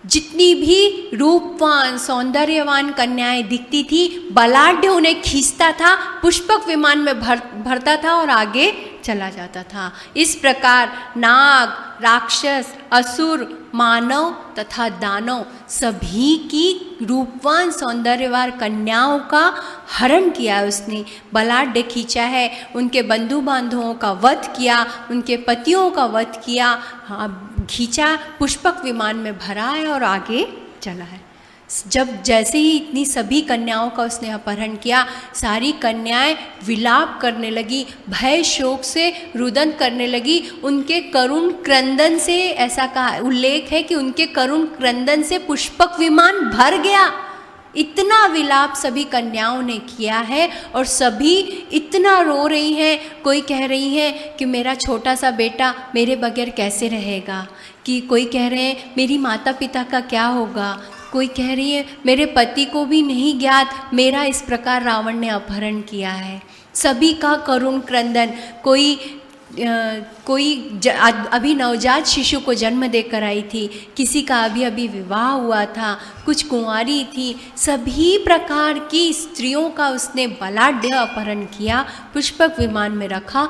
जितनी भी रूपवान सौंदर्यवान कन्याएं दिखती थी, बलाढ्य उन्हें खींचता था, पुष्पक विमान में भरता था और आगे चला जाता था। इस प्रकार नाग, राक्षस, असुर, मानव तथा दानव सभी की रूपवान सौंदर्यवान कन्याओं का हरण किया उसने। बलाढ्य खींचा है, उनके बंधु बांधवों का वध किया, उनके पतियों का वध किया, खींचा, पुष्पक विमान में भरा है और आगे चला है। जब जैसे ही इतनी सभी कन्याओं का उसने अपहरण किया, सारी कन्याएं विलाप करने लगी, भय शोक से रुदन करने लगी। उनके करुण क्रंदन से, ऐसा कहा उल्लेख है कि उनके करुण क्रंदन से पुष्पक विमान भर गया। इतना विलाप सभी कन्याओं ने किया है और सभी इतना रो रही हैं। कोई कह रही है कि मेरा छोटा सा बेटा मेरे बगैर कैसे रहेगा, कि कोई कह रहे हैं मेरी माता पिता का क्या होगा, कोई कह रही है मेरे पति को भी नहीं ज्ञात मेरा इस प्रकार रावण ने अपहरण किया है। सभी का करुण क्रंदन। कोई अभी नवजात शिशु को जन्म देकर आई थी, किसी का अभी अभी विवाह हुआ था, कुछ कुंवारी थी, सभी प्रकार की स्त्रियों का उसने बलाढ्य अपहरण किया, पुष्पक विमान में रखा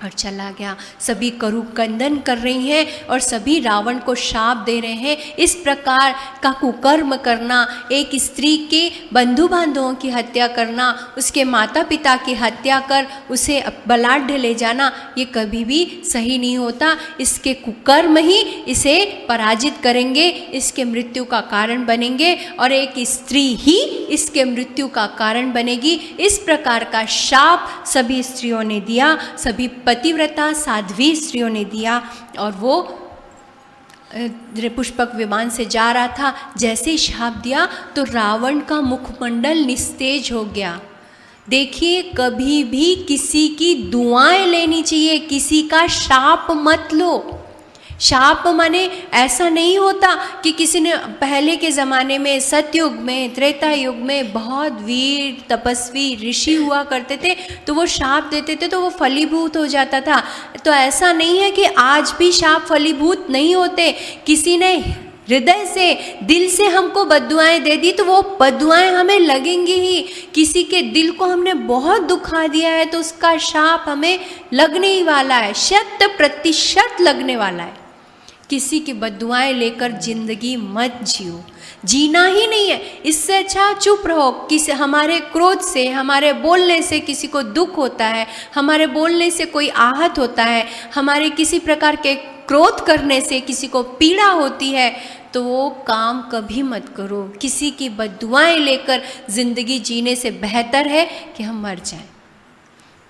और चला गया। सभी करुक्रंदन कर रही हैं और सभी रावण को शाप दे रहे हैं। इस प्रकार का कुकर्म करना, एक स्त्री के बंधु बांधवों की हत्या करना, उसके माता पिता की हत्या कर उसे बलाढ्य ले जाना, ये कभी भी सही नहीं होता। इसके कुकर्म ही इसे पराजित करेंगे, इसके मृत्यु का कारण बनेंगे और एक स्त्री ही इसके मृत्यु का कारण बनेगी। इस प्रकार का शाप सभी स्त्रियों ने दिया, सभी पतिव्रता साध्वी स्त्रियों ने दिया। और वो पुष्पक विमान से जा रहा था, जैसे ही शाप दिया तो रावण का मुखमंडल निस्तेज हो गया। देखिए, कभी भी किसी की दुआएं लेनी चाहिए, किसी का शाप मत लो। शाप माने ऐसा नहीं होता कि किसी ने पहले के ज़माने में, सतयुग में, त्रेता युग में बहुत वीर तपस्वी ऋषि हुआ करते थे, तो वो शाप देते थे तो वो फलीभूत हो जाता था। तो ऐसा नहीं है कि आज भी शाप फलीभूत नहीं होते। किसी ने हृदय से, दिल से हमको बद्दुआएं दे दी तो वो बद्दुआएं हमें लगेंगी ही। किसी के दिल को हमने बहुत दुखा दिया है तो उसका शाप हमें लगने ही वाला है, 100% लगने वाला है। किसी की बद्दुआएं लेकर जिंदगी मत जियो, जीना ही नहीं है। इससे अच्छा चुप रहो। किसी हमारे क्रोध से, हमारे बोलने से किसी को दुख होता है, हमारे बोलने से कोई आहत होता है, हमारे किसी प्रकार के क्रोध करने से किसी को पीड़ा होती है, तो वो काम कभी मत करो। किसी की बद्दुआएं लेकर जिंदगी जीने से बेहतर है कि हम मर जाएं।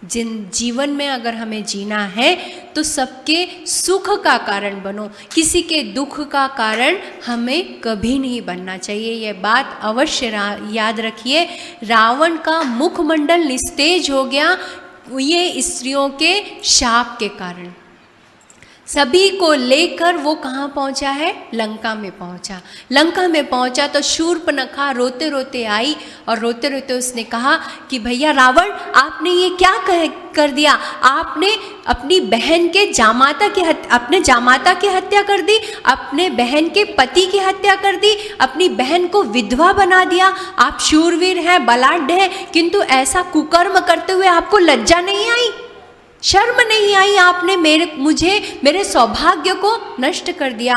जीवन में अगर हमें जीना है तो सबके सुख का कारण बनो, किसी के दुख का कारण हमें कभी नहीं बनना चाहिए। यह बात अवश्य याद रखिए। रावण का मुखमंडल निस्तेज हो गया ये स्त्रियों के शाप के कारण। सभी को लेकर वो कहाँ पहुँचा है? लंका में पहुँचा। लंका में पहुँचा तो शूर्पणखा रोते रोते आई और रोते रोते उसने कहा कि भैया रावण, आपने ये क्या कर दिया? आपने अपनी बहन के जामाता की हत्या कर दी, अपने बहन के पति की हत्या कर दी, अपनी बहन को विधवा बना दिया। आप शूरवीर हैं, बलाढ्य हैं, किंतु ऐसा कुकर्म करते हुए आपको लज्जा नहीं आई, शर्म नहीं आई? आपने मेरे सौभाग्य को नष्ट कर दिया।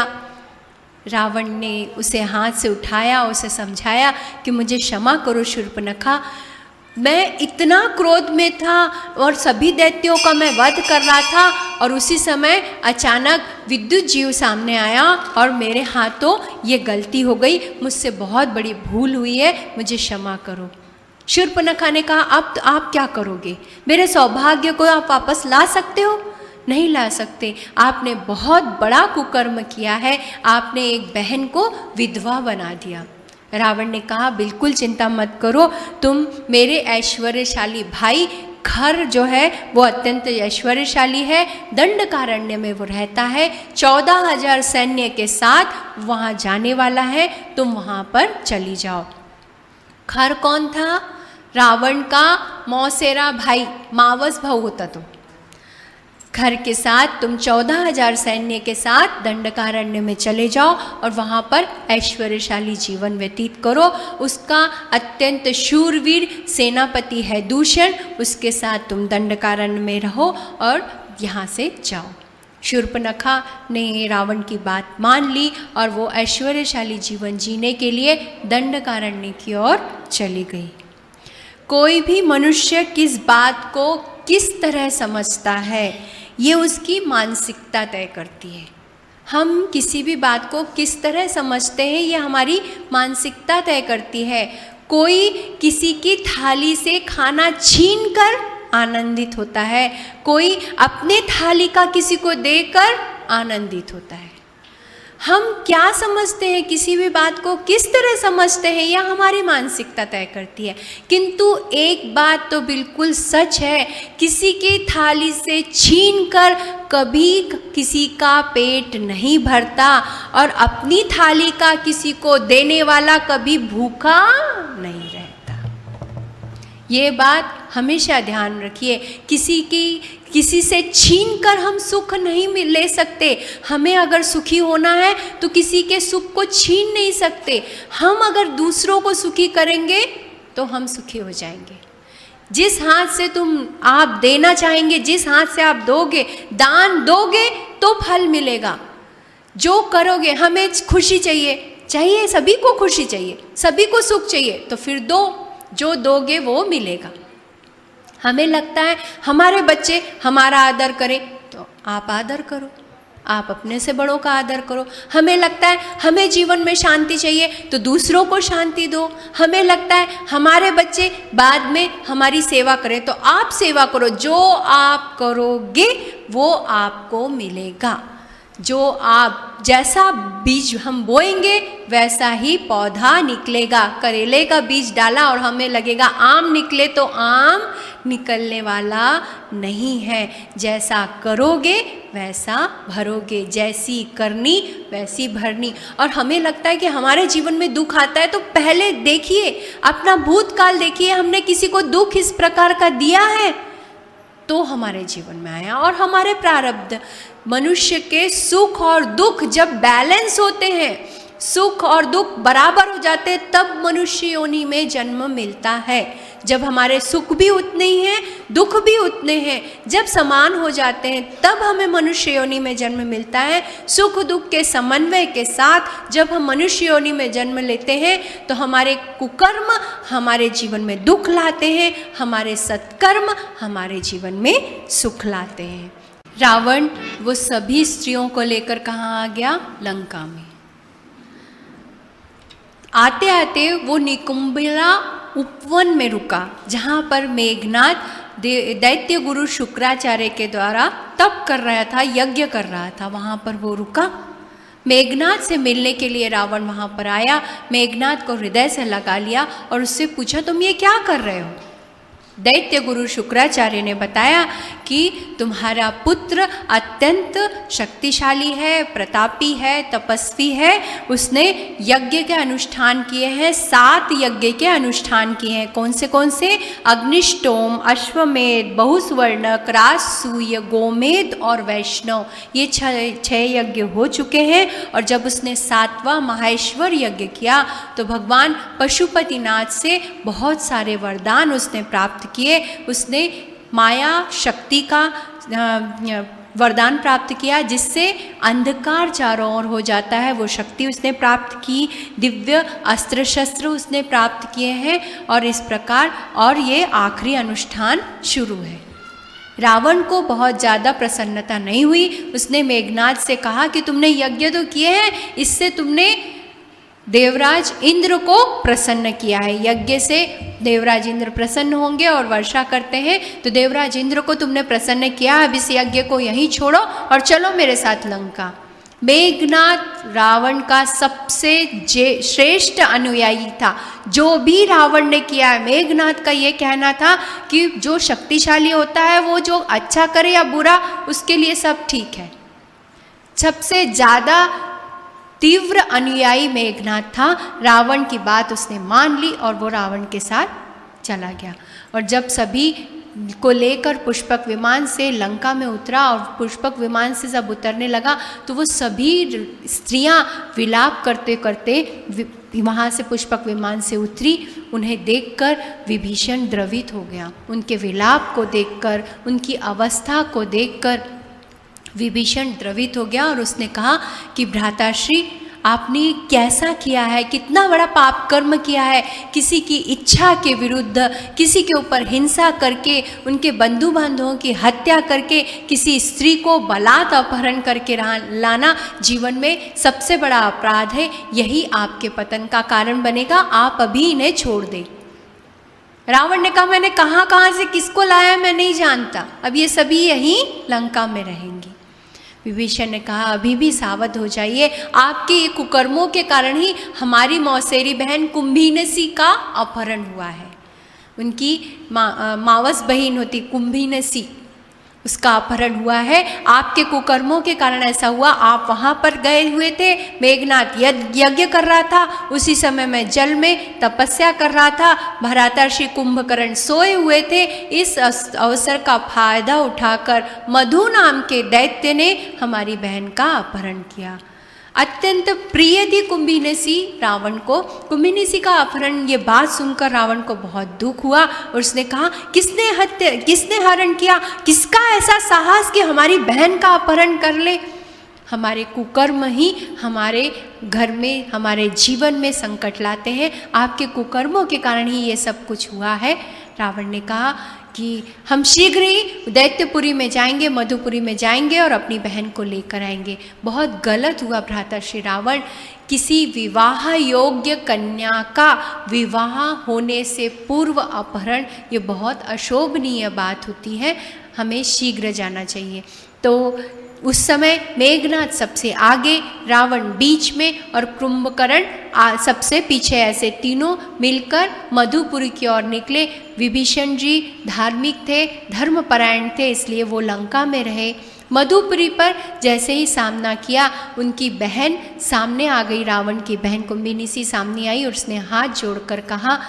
रावण ने उसे हाथ से उठाया, उसे समझाया कि मुझे क्षमा करो शूर्पणखा, मैं इतना क्रोध में था और सभी दैत्यों का मैं वध कर रहा था, और उसी समय अचानक विद्युत जीव सामने आया और मेरे हाथों ये गलती हो गई, मुझसे बहुत बड़ी भूल हुई है, मुझे क्षमा करो। शूर्पणखा ने कहा, अब आप क्या करोगे? मेरे सौभाग्य को आप वापस ला सकते हो? नहीं ला सकते। आपने बहुत बड़ा कुकर्म किया है, आपने एक बहन को विधवा बना दिया। रावण ने कहा, बिल्कुल चिंता मत करो, तुम मेरे ऐश्वर्यशाली भाई, घर जो है वो अत्यंत ऐश्वर्यशाली है, दंडकारण्य में वो रहता है, 14,000 सैन्य के साथ वहाँ जाने वाला है, तुम वहाँ पर चली जाओ। खर कौन था? रावण का मौसेरा भाई, मावस भाऊ होता। तो खर के साथ तुम 14,000 सैन्य के साथ दंडकारण्य में चले जाओ और वहाँ पर ऐश्वर्यशाली जीवन व्यतीत करो। उसका अत्यंत शूरवीर सेनापति है दूषण, उसके साथ तुम दंडकारण्य में रहो और यहाँ से जाओ। शूर्पणखा ने रावण की बात मान ली और वो ऐश्वर्यशाली जीवन जीने के लिए दंडकारण्य की ओर चली गई। कोई भी मनुष्य किस बात को किस तरह समझता है, ये उसकी मानसिकता तय करती है। हम किसी भी बात को किस तरह समझते हैं, ये हमारी मानसिकता तय करती है। कोई किसी की थाली से खाना छीन कर आनंदित होता है, कोई अपने थाली का किसी को देकर आनंदित होता है। हम क्या समझते हैं, किसी भी बात को किस तरह समझते हैं, यह हमारी मानसिकता तय करती है। किंतु एक बात तो बिल्कुल सच है, किसी की थाली से छीनकर कभी किसी का पेट नहीं भरता और अपनी थाली का किसी को देने वाला कभी भूखा नहीं रहता। ये बात हमेशा ध्यान रखिए। किसी से छीन कर हम सुख नहीं ले सकते। हमें अगर सुखी होना है तो किसी के सुख को छीन नहीं सकते। हम अगर दूसरों को सुखी करेंगे तो हम सुखी हो जाएंगे। जिस हाथ से आप देना चाहेंगे, जिस हाथ से आप दोगे, दान दोगे तो फल मिलेगा। जो करोगे, हमें खुशी चाहिए, सभी को खुशी चाहिए, सभी को सुख चाहिए, तो फिर दो, जो दोगे वो मिलेगा। हमें लगता है हमारे बच्चे हमारा आदर करें, तो आप आदर करो, आप अपने से बड़ों का आदर करो। हमें लगता है हमें जीवन में शांति चाहिए, तो दूसरों को शांति दो। हमें लगता है हमारे बच्चे बाद में हमारी सेवा करें, तो आप सेवा करो। जो आप करोगे वो आपको मिलेगा। जैसा बीज हम बोएंगे वैसा ही पौधा निकलेगा। करेले का बीज डाला और हमें लगेगा आम निकले, तो आम निकलने वाला नहीं है। जैसा करोगे वैसा भरोगे, जैसी करनी वैसी भरनी। और हमें लगता है कि हमारे जीवन में दुख आता है, तो पहले देखिए, अपना भूतकाल देखिए, हमने किसी को दुख इस प्रकार का दिया है तो हमारे जीवन में आया। और हमारे प्रारब्ध, मनुष्य के सुख और दुख जब बैलेंस होते हैं, सुख और दुख बराबर हो जाते हैं, तब मनुष्य योनि में जन्म मिलता है। जब हमारे सुख भी उतने ही हैं, दुख भी उतने हैं, जब समान हो जाते हैं तब हमें मनुष्य योनि में जन्म मिलता है। सुख दुख के समन्वय के साथ जब हम मनुष्य योनि में जन्म लेते हैं तो हमारे कुकर्म हमारे जीवन में दुख लाते हैं, हमारे सत्कर्म हमारे जीवन में सुख लाते हैं। रावण वो सभी स्त्रियों को लेकर कहाँ आ गया? लंका में। आते आते वो निकुंभिला उपवन में रुका, जहाँ पर मेघनाद दैत्य गुरु शुक्राचार्य के द्वारा तप कर रहा था, यज्ञ कर रहा था। वहाँ पर वो रुका। मेघनाद से मिलने के लिए रावण वहाँ पर आया, मेघनाद को हृदय से लगा लिया और उससे पूछा, तुम ये क्या कर रहे हो? दैत्य गुरु शुक्राचार्य ने बताया कि तुम्हारा पुत्र अत्यंत शक्तिशाली है, प्रतापी है, तपस्वी है। उसने यज्ञ के अनुष्ठान किए हैं, 7 यज्ञ के अनुष्ठान किए हैं। कौन से? अग्निष्टोम, अश्वमेध, बहुस्वर्णक, राजसूय, गोमेध और वैष्णव। ये 6 यज्ञ हो चुके हैं। और जब उसने 7वां माहेश्वर यज्ञ किया तो भगवान पशुपतिनाथ से बहुत सारे वरदान उसने प्राप्त किए। उसने माया शक्ति का वरदान प्राप्त किया, जिससे अंधकार चारों ओर हो जाता है। वो शक्ति उसने प्राप्त की, दिव्य अस्त्र शस्त्र उसने प्राप्त किए हैं, और इस प्रकार और ये आखिरी अनुष्ठान शुरू है। रावण को बहुत ज़्यादा प्रसन्नता नहीं हुई। उसने मेघनाद से कहा कि तुमने यज्ञ तो किए हैं, इससे तुमने देवराज इंद्र को प्रसन्न किया है। यज्ञ से देवराज इंद्र प्रसन्न होंगे और वर्षा करते हैं, तो देवराज इंद्र को तुमने प्रसन्न किया, अब इस यज्ञ को यहीं छोड़ो और चलो मेरे साथ लंका। मेघनाद रावण का सबसे श्रेष्ठ अनुयायी था। जो भी रावण ने किया है, मेघनाद का ये कहना था कि जो शक्तिशाली होता है वो जो अच्छा करे या बुरा, उसके लिए सब ठीक है। सबसे ज़्यादा तीव्र अनुयायी मेघनाद था। रावण की बात उसने मान ली और वो रावण के साथ चला गया। और जब सभी को लेकर पुष्पक विमान से लंका में उतरा और पुष्पक विमान से जब उतरने लगा, तो वो सभी स्त्रियां विलाप करते करते वहाँ से पुष्पक विमान से उतरी। उन्हें देखकर विभीषण द्रवित हो गया। उनके विलाप को देखकर, उनकी अवस्था को देखकर विभीषण द्रवित हो गया और उसने कहा कि भ्राताश्री, आपने कैसा किया है, कितना बड़ा पाप कर्म किया है। किसी की इच्छा के विरुद्ध, किसी के ऊपर हिंसा करके, उनके बंधु बांधवों की हत्या करके, किसी स्त्री को बलात् अपहरण करके लाना जीवन में सबसे बड़ा अपराध है। यही आपके पतन का कारण बनेगा। आप अभी इन्हें छोड़ दें। रावण ने कहा, मैंने कहाँ से किसको लाया मैं नहीं जानता, अब ये सभी यहीं लंका में रहेंगी। विभीषण ने कहा, अभी भी सावध हो जाइए। आपके ये कुकर्मों के कारण ही हमारी मौसेरी बहन कुंभीनसी का अपहरण हुआ है। उनकी मावस बहन होती कुंभीनसी, उसका अपहरण हुआ है। आपके कुकर्मों के कारण ऐसा हुआ। आप वहाँ पर गए हुए थे, मेघनाद यज्ञ कर रहा था, उसी समय मैं जल में तपस्या कर रहा था। भरातर्षि कुंभकर्ण सोए हुए थे। इस अवसर का फायदा उठाकर मधु नाम के दैत्य ने हमारी बहन का अपहरण किया। अत्यंत प्रिय थी कुंभीनसी रावण को। कुंभीनसी का अपहरण, ये बात सुनकर रावण को बहुत दुख हुआ और उसने कहा, किसने हरण किया, किसका ऐसा साहस कि हमारी बहन का अपहरण कर ले। हमारे कुकर्म ही हमारे घर में, हमारे जीवन में संकट लाते हैं। आपके कुकर्मों के कारण ही ये सब कुछ हुआ है। रावण ने कहा कि हम शीघ्र ही दैत्यपुरी में जाएंगे, मधुपुरी में जाएंगे और अपनी बहन को लेकर आएंगे। बहुत गलत हुआ भ्राता श्री रावण। किसी विवाह योग्य कन्या का विवाह होने से पूर्व अपहरण, ये बहुत अशोभनीय बात होती है। हमें शीघ्र जाना चाहिए। तो उस समय मेघनाद सबसे आगे, रावण बीच में और कुंभकर्ण सबसे पीछे, ऐसे तीनों मिलकर मधुपुरी की ओर निकले। विभीषण जी धार्मिक थे, धर्मपरायण थे, इसलिए वो लंका में रहे। मधुपुरी पर जैसे ही सामना किया, उनकी बहन सामने आ गई। रावण की बहन कुंभीनिसी सामने आई और उसने हाथ जोड़कर कहा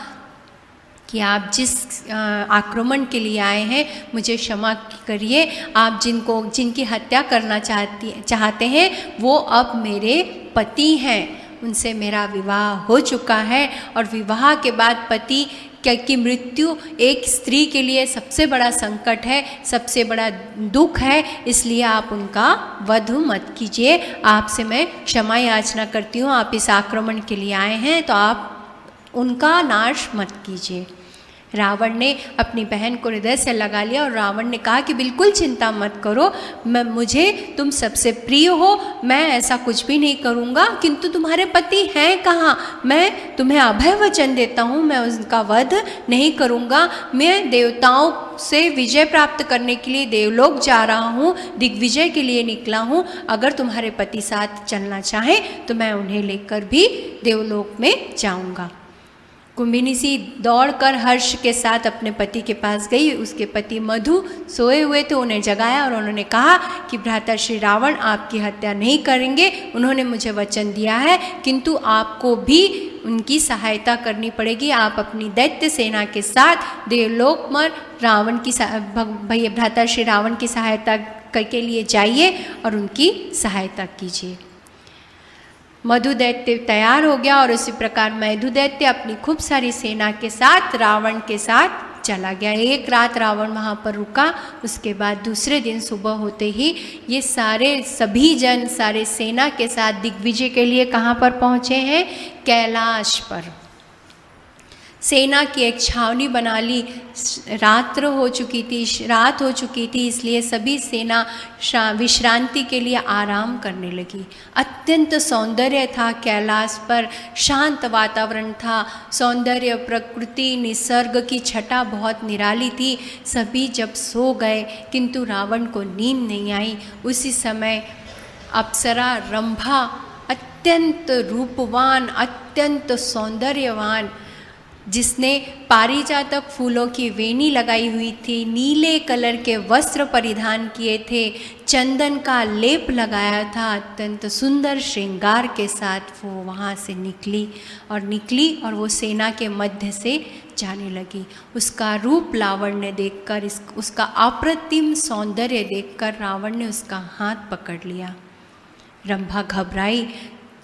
कि आप जिस आक्रमण के लिए आए हैं मुझे क्षमा करिए। आप जिनकी हत्या करना चाहते हैं वो अब मेरे पति हैं। उनसे मेरा विवाह हो चुका है और विवाह के बाद पति की मृत्यु एक स्त्री के लिए सबसे बड़ा संकट है, सबसे बड़ा दुख है। इसलिए आप उनका वध मत कीजिए। आपसे मैं क्षमा याचना करती हूँ। आप इस आक्रमण के लिए आए हैं तो आप उनका नाश मत कीजिए। रावण ने अपनी बहन को हृदय से लगा लिया और रावण ने कहा कि बिल्कुल चिंता मत करो, मुझे तुम सबसे प्रिय हो, मैं ऐसा कुछ भी नहीं करूँगा। किंतु तुम्हारे पति हैं कहाँ? मैं तुम्हें अभय वचन देता हूँ, मैं उनका वध नहीं करूँगा। मैं देवताओं से विजय प्राप्त करने के लिए देवलोक जा रहा हूँ, दिग्विजय के लिए निकला हूँ। अगर तुम्हारे पति साथ चलना चाहें तो मैं उन्हें लेकर भी देवलोक में जाऊँगा। कुंभिनिसी दौड़कर हर्ष के साथ अपने पति के पास गई। उसके पति मधु सोए हुए थे, उन्हें जगाया और उन्होंने कहा कि भ्राता श्री रावण आपकी हत्या नहीं करेंगे, उन्होंने मुझे वचन दिया है, किंतु आपको भी उनकी सहायता करनी पड़ेगी। आप अपनी दैत्य सेना के साथ देवलोक में रावण की भ्राता श्री रावण की सहायता के लिए जाइए और उनकी सहायता कीजिए। मधु दैत्य तैयार हो गया और उसी प्रकार मधु दैत्य अपनी खूब सारी सेना के साथ रावण के साथ चला गया। एक रात रावण वहाँ पर रुका, उसके बाद दूसरे दिन सुबह होते ही ये सभी जन सारे सेना के साथ दिग्विजय के लिए कहाँ पर पहुँचे हैं? कैलाश पर। सेना की एक छावनी बना ली। रात हो चुकी थी, इसलिए सभी सेना विश्रांति के लिए आराम करने लगी। अत्यंत सौंदर्य था कैलाश पर, शांत वातावरण था, सौंदर्य, प्रकृति, निसर्ग की छटा बहुत निराली थी। सभी जब सो गए, किंतु रावण को नींद नहीं आई। उसी समय अप्सरा रंभा, अत्यंत रूपवान, अत्यंत सौंदर्यवान, जिसने पारिजातक फूलों की वेणी लगाई हुई थी, नीले कलर के वस्त्र परिधान किए थे, चंदन का लेप लगाया था, अत्यंत सुंदर श्रृंगार के साथ वो वहाँ से निकली और वो सेना के मध्य से जाने लगी। उसका रूप लावण्य देखकर, उसका अप्रतिम सौंदर्य देखकर रावण ने उसका हाथ पकड़ लिया। रंभा घबराई,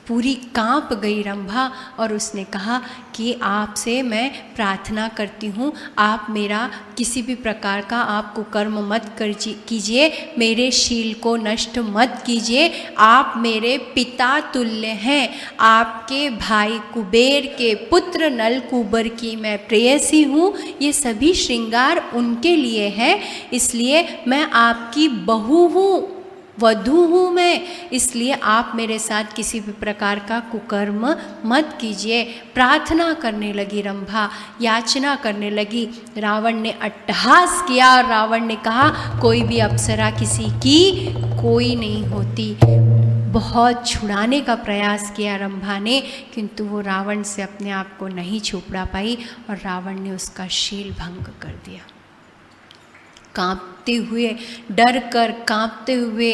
पूरी कांप गई रंभा, और उसने कहा कि आपसे मैं प्रार्थना करती हूँ, आप मेरा किसी भी प्रकार का आप कुकर्म मत कीजिए, मेरे शील को नष्ट मत कीजिए। आप मेरे पिता तुल्य हैं, आपके भाई कुबेर के पुत्र नलकूबर की मैं प्रेयसी हूँ। ये सभी श्रृंगार उनके लिए है, इसलिए मैं आपकी बहू हूँ, वधू हूँ मैं, इसलिए आप मेरे साथ किसी भी प्रकार का कुकर्म मत कीजिए। प्रार्थना करने लगी रंभा, याचना करने लगी। रावण ने अट्टहास किया और रावण ने कहा, कोई भी अप्सरा किसी की कोई नहीं होती। बहुत छुड़ाने का प्रयास किया रंभा ने, किंतु वो रावण से अपने आप को नहीं छुड़ा पाई और रावण ने उसका शील भंग कर दिया। कांपते हुए, डर कर कांपते हुए,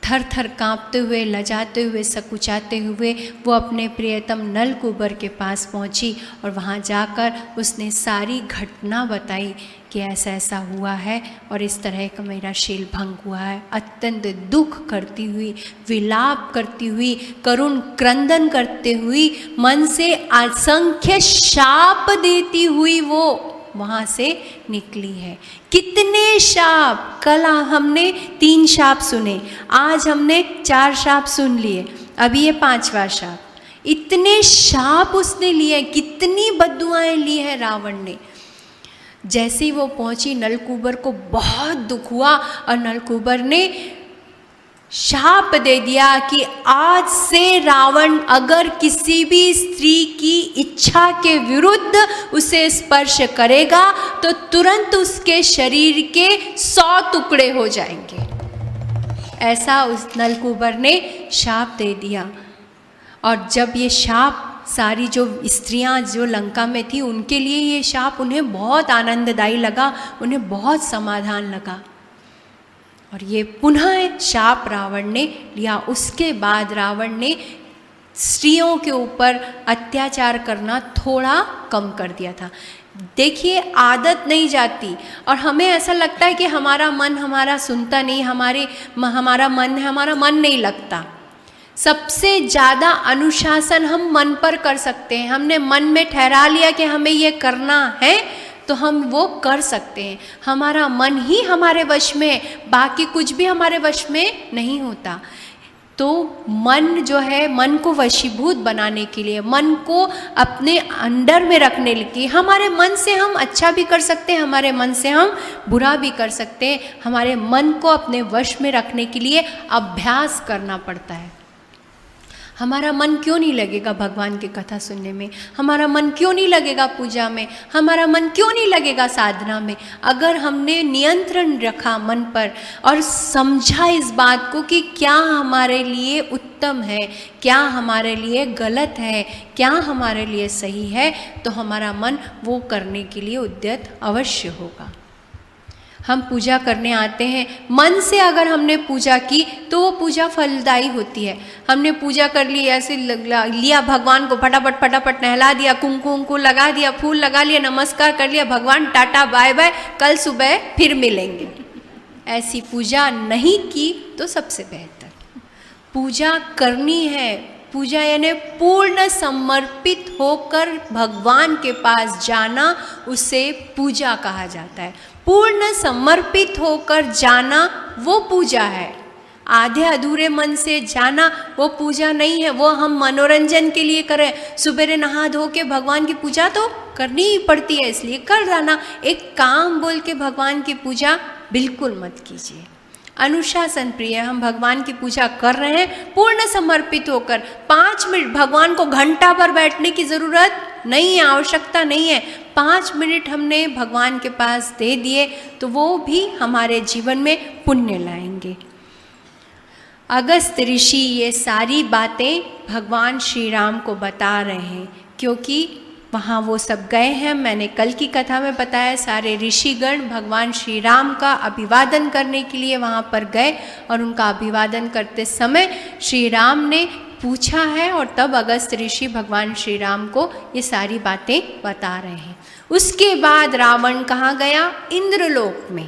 थर थर कांपते हुए, लजाते हुए, सकुचाते हुए वो अपने प्रियतम नलकूबर के पास पहुंची और वहां जाकर उसने सारी घटना बताई कि ऐसा ऐसा हुआ है और इस तरह का मेरा शील भंग हुआ है। अत्यंत दुख करती हुई, विलाप करती हुई, करुण क्रंदन करते हुई, मन से असंख्य शाप देती हुई वो वहाँ से निकली है। कितने शाप! कल हमने 3 शाप सुने, आज हमने 4 शाप सुन लिए, अभी ये 5वां शाप। इतने शाप उसने लिए, कितनी बद्दुआएं ली है रावण ने। जैसे ही वो पहुंची, नलकूबर को बहुत दुख हुआ और नलकूबर ने शाप दे दिया कि आज से रावण अगर किसी भी स्त्री की इच्छा के विरुद्ध उसे स्पर्श करेगा तो तुरंत उसके शरीर के 100 टुकड़े हो जाएंगे। ऐसा उस नलकूबर ने शाप दे दिया। और जब ये शाप, सारी जो स्त्रियां जो लंका में थी उनके लिए ये शाप उन्हें बहुत आनंददायी लगा, उन्हें बहुत समाधान लगा और ये पुनः शाप रावण ने लिया। उसके बाद रावण ने स्त्रियों के ऊपर अत्याचार करना थोड़ा कम कर दिया था। देखिए, आदत नहीं जाती और हमें ऐसा लगता है कि हमारा मन हमारा सुनता नहीं, हमारा मन नहीं लगता। सबसे ज़्यादा अनुशासन हम मन पर कर सकते हैं। हमने मन में ठहरा लिया कि हमें ये करना है तो हम वो कर सकते हैं। हमारा मन ही हमारे वश में, बाकी कुछ भी हमारे वश में नहीं होता। तो मन जो है, मन को वशीभूत बनाने के लिए, मन को अपने अंडर में रखने के लिए, हमारे मन से हम अच्छा भी कर सकते हैं, हमारे मन से हम बुरा भी कर सकते हैं। हमारे मन को अपने वश में रखने के लिए अभ्यास करना पड़ता है। हमारा मन क्यों नहीं लगेगा भगवान की कथा सुनने में? हमारा मन क्यों नहीं लगेगा पूजा में? हमारा मन क्यों नहीं लगेगा साधना में? अगर हमने नियंत्रण रखा मन पर और समझा इस बात को कि क्या हमारे लिए उत्तम है, क्या हमारे लिए गलत है, क्या हमारे लिए सही है, तो हमारा मन वो करने के लिए उद्यत अवश्य होगा। हम पूजा करने आते हैं, मन से अगर हमने पूजा की तो वो पूजा फलदायी होती है। हमने पूजा कर ली, ऐसे लिया भगवान को, फटाफट नहला दिया, कुमकुम लगा दिया, फूल लगा लिया, नमस्कार कर लिया, भगवान टाटा बाय बाय, कल सुबह फिर मिलेंगे। ऐसी पूजा नहीं की तो सबसे बेहतर। पूजा करनी है, पूजा यानी पूर्ण समर्पित होकर भगवान के पास जाना, उसे पूजा कहा जाता है। पूर्ण समर्पित होकर जाना वो पूजा है। आधे अधूरे मन से जाना वो पूजा नहीं है। वो हम मनोरंजन के लिए करें, सुबह नहा धो के भगवान की पूजा तो करनी ही पड़ती है, इसलिए कर जाना। एक काम बोल के भगवान की पूजा बिल्कुल मत कीजिए। अनुशासन प्रिय, हम भगवान की पूजा कर रहे हैं पूर्ण समर्पित होकर। 5 मिनट, भगवान को घंटा भर बैठने की ज़रूरत नहीं है, आवश्यकता नहीं है। 5 मिनट हमने भगवान के पास दे दिए तो वो भी हमारे जीवन में पुण्य लाएंगे। अगस्त ऋषि ये सारी बातें भगवान श्री राम को बता रहे हैं, क्योंकि वहाँ वो सब गए हैं। मैंने कल की कथा में बताया, सारे ऋषिगण भगवान श्री राम का अभिवादन करने के लिए वहाँ पर गए, और उनका अभिवादन करते समय श्री राम ने पूछा है, और तब अगस्त ऋषि भगवान श्री राम को ये सारी बातें बता रहे हैं। उसके बाद रावण कहाँ गया? इंद्रलोक में।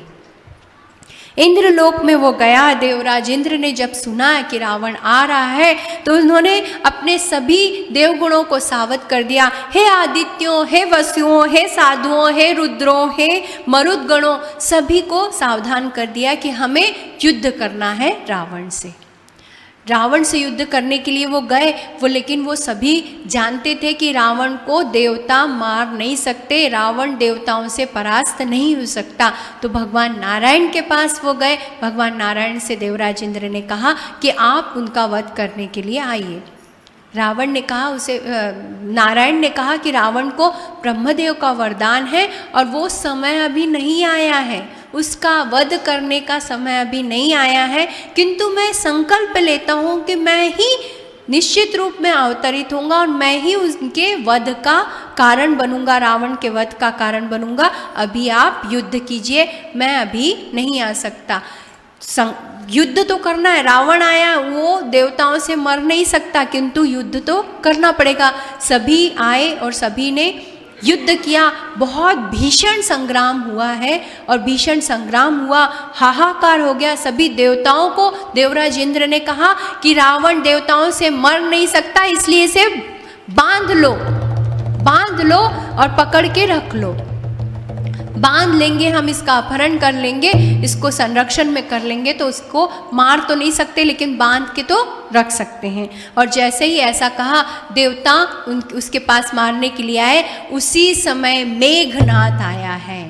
इंद्रलोक में वो गया। देवराज इंद्र ने जब सुना कि रावण आ रहा है तो उन्होंने अपने सभी देवगुणों को सावध कर दिया। हे आदित्यों, हे वसुओं, हे साधुओं, हे रुद्रों, हे मरुदगणों, सभी को सावधान कर दिया कि हमें युद्ध करना है रावण से। रावण से युद्ध करने के लिए वो गए, लेकिन वो सभी जानते थे कि रावण को देवता मार नहीं सकते, रावण देवताओं से परास्त नहीं हो सकता। तो भगवान नारायण के पास वो गए। भगवान नारायण से देवराज इंद्र ने कहा कि आप उनका वध करने के लिए आइए। रावण ने कहा, नारायण ने कहा कि रावण को ब्रह्मदेव का वरदान है और वो समय अभी नहीं आया है, उसका वध करने का समय अभी नहीं आया है, किंतु मैं संकल्प लेता हूँ कि मैं ही निश्चित रूप में अवतरित होऊंगा और मैं ही उनके वध का कारण बनूंगा, रावण के वध का कारण बनूंगा। अभी आप युद्ध कीजिए, मैं अभी नहीं आ सकता। युद्ध तो करना है, रावण आया, वो देवताओं से मर नहीं सकता, किंतु युद्ध तो करना पड़ेगा। सभी आए और सभी ने युद्ध किया। बहुत भीषण संग्राम हुआ है, और भीषण संग्राम हुआ, हाहाकार हो गया। सभी देवताओं को देवराज इंद्र ने कहा कि रावण देवताओं से मर नहीं सकता, इसलिए इसे बांध लो और पकड़ के रख लो। बांध लेंगे, हम इसका अपहरण कर लेंगे, इसको संरक्षण में कर लेंगे, तो उसको मार तो नहीं सकते, लेकिन बांध के तो रख सकते हैं। और जैसे ही ऐसा कहा, देवता उसके पास मारने के लिए आए। उसी समय मेघनाथ आया है।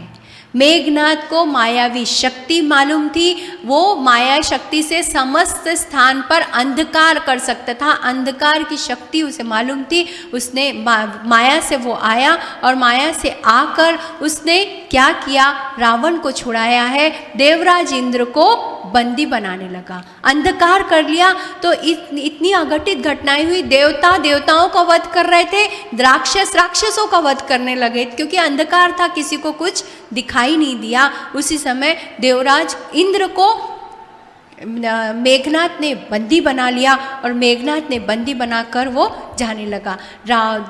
मेघनाथ को मायावी शक्ति मालूम थी। वो माया शक्ति से समस्त स्थान पर अंधकार कर सकता था, अंधकार की शक्ति उसे मालूम थी। उसने माया से वो आया, और माया से आकर उसने क्या किया? रावण को छुड़ाया है, देवराज इंद्र को बंदी बनाने लगा, अंधकार कर लिया। तो इतनी अघटित घटनाएं हुई। देवता देवताओं का वध कर रहे थे, राक्षस राक्षसों का वध करने लगे, क्योंकि अंधकार था, किसी को कुछ दिखाई नहीं दिया। उसी समय देवराज इंद्र को मेघनाथ ने बंदी बना लिया, और मेघनाथ ने बंदी बनाकर वो जाने लगा।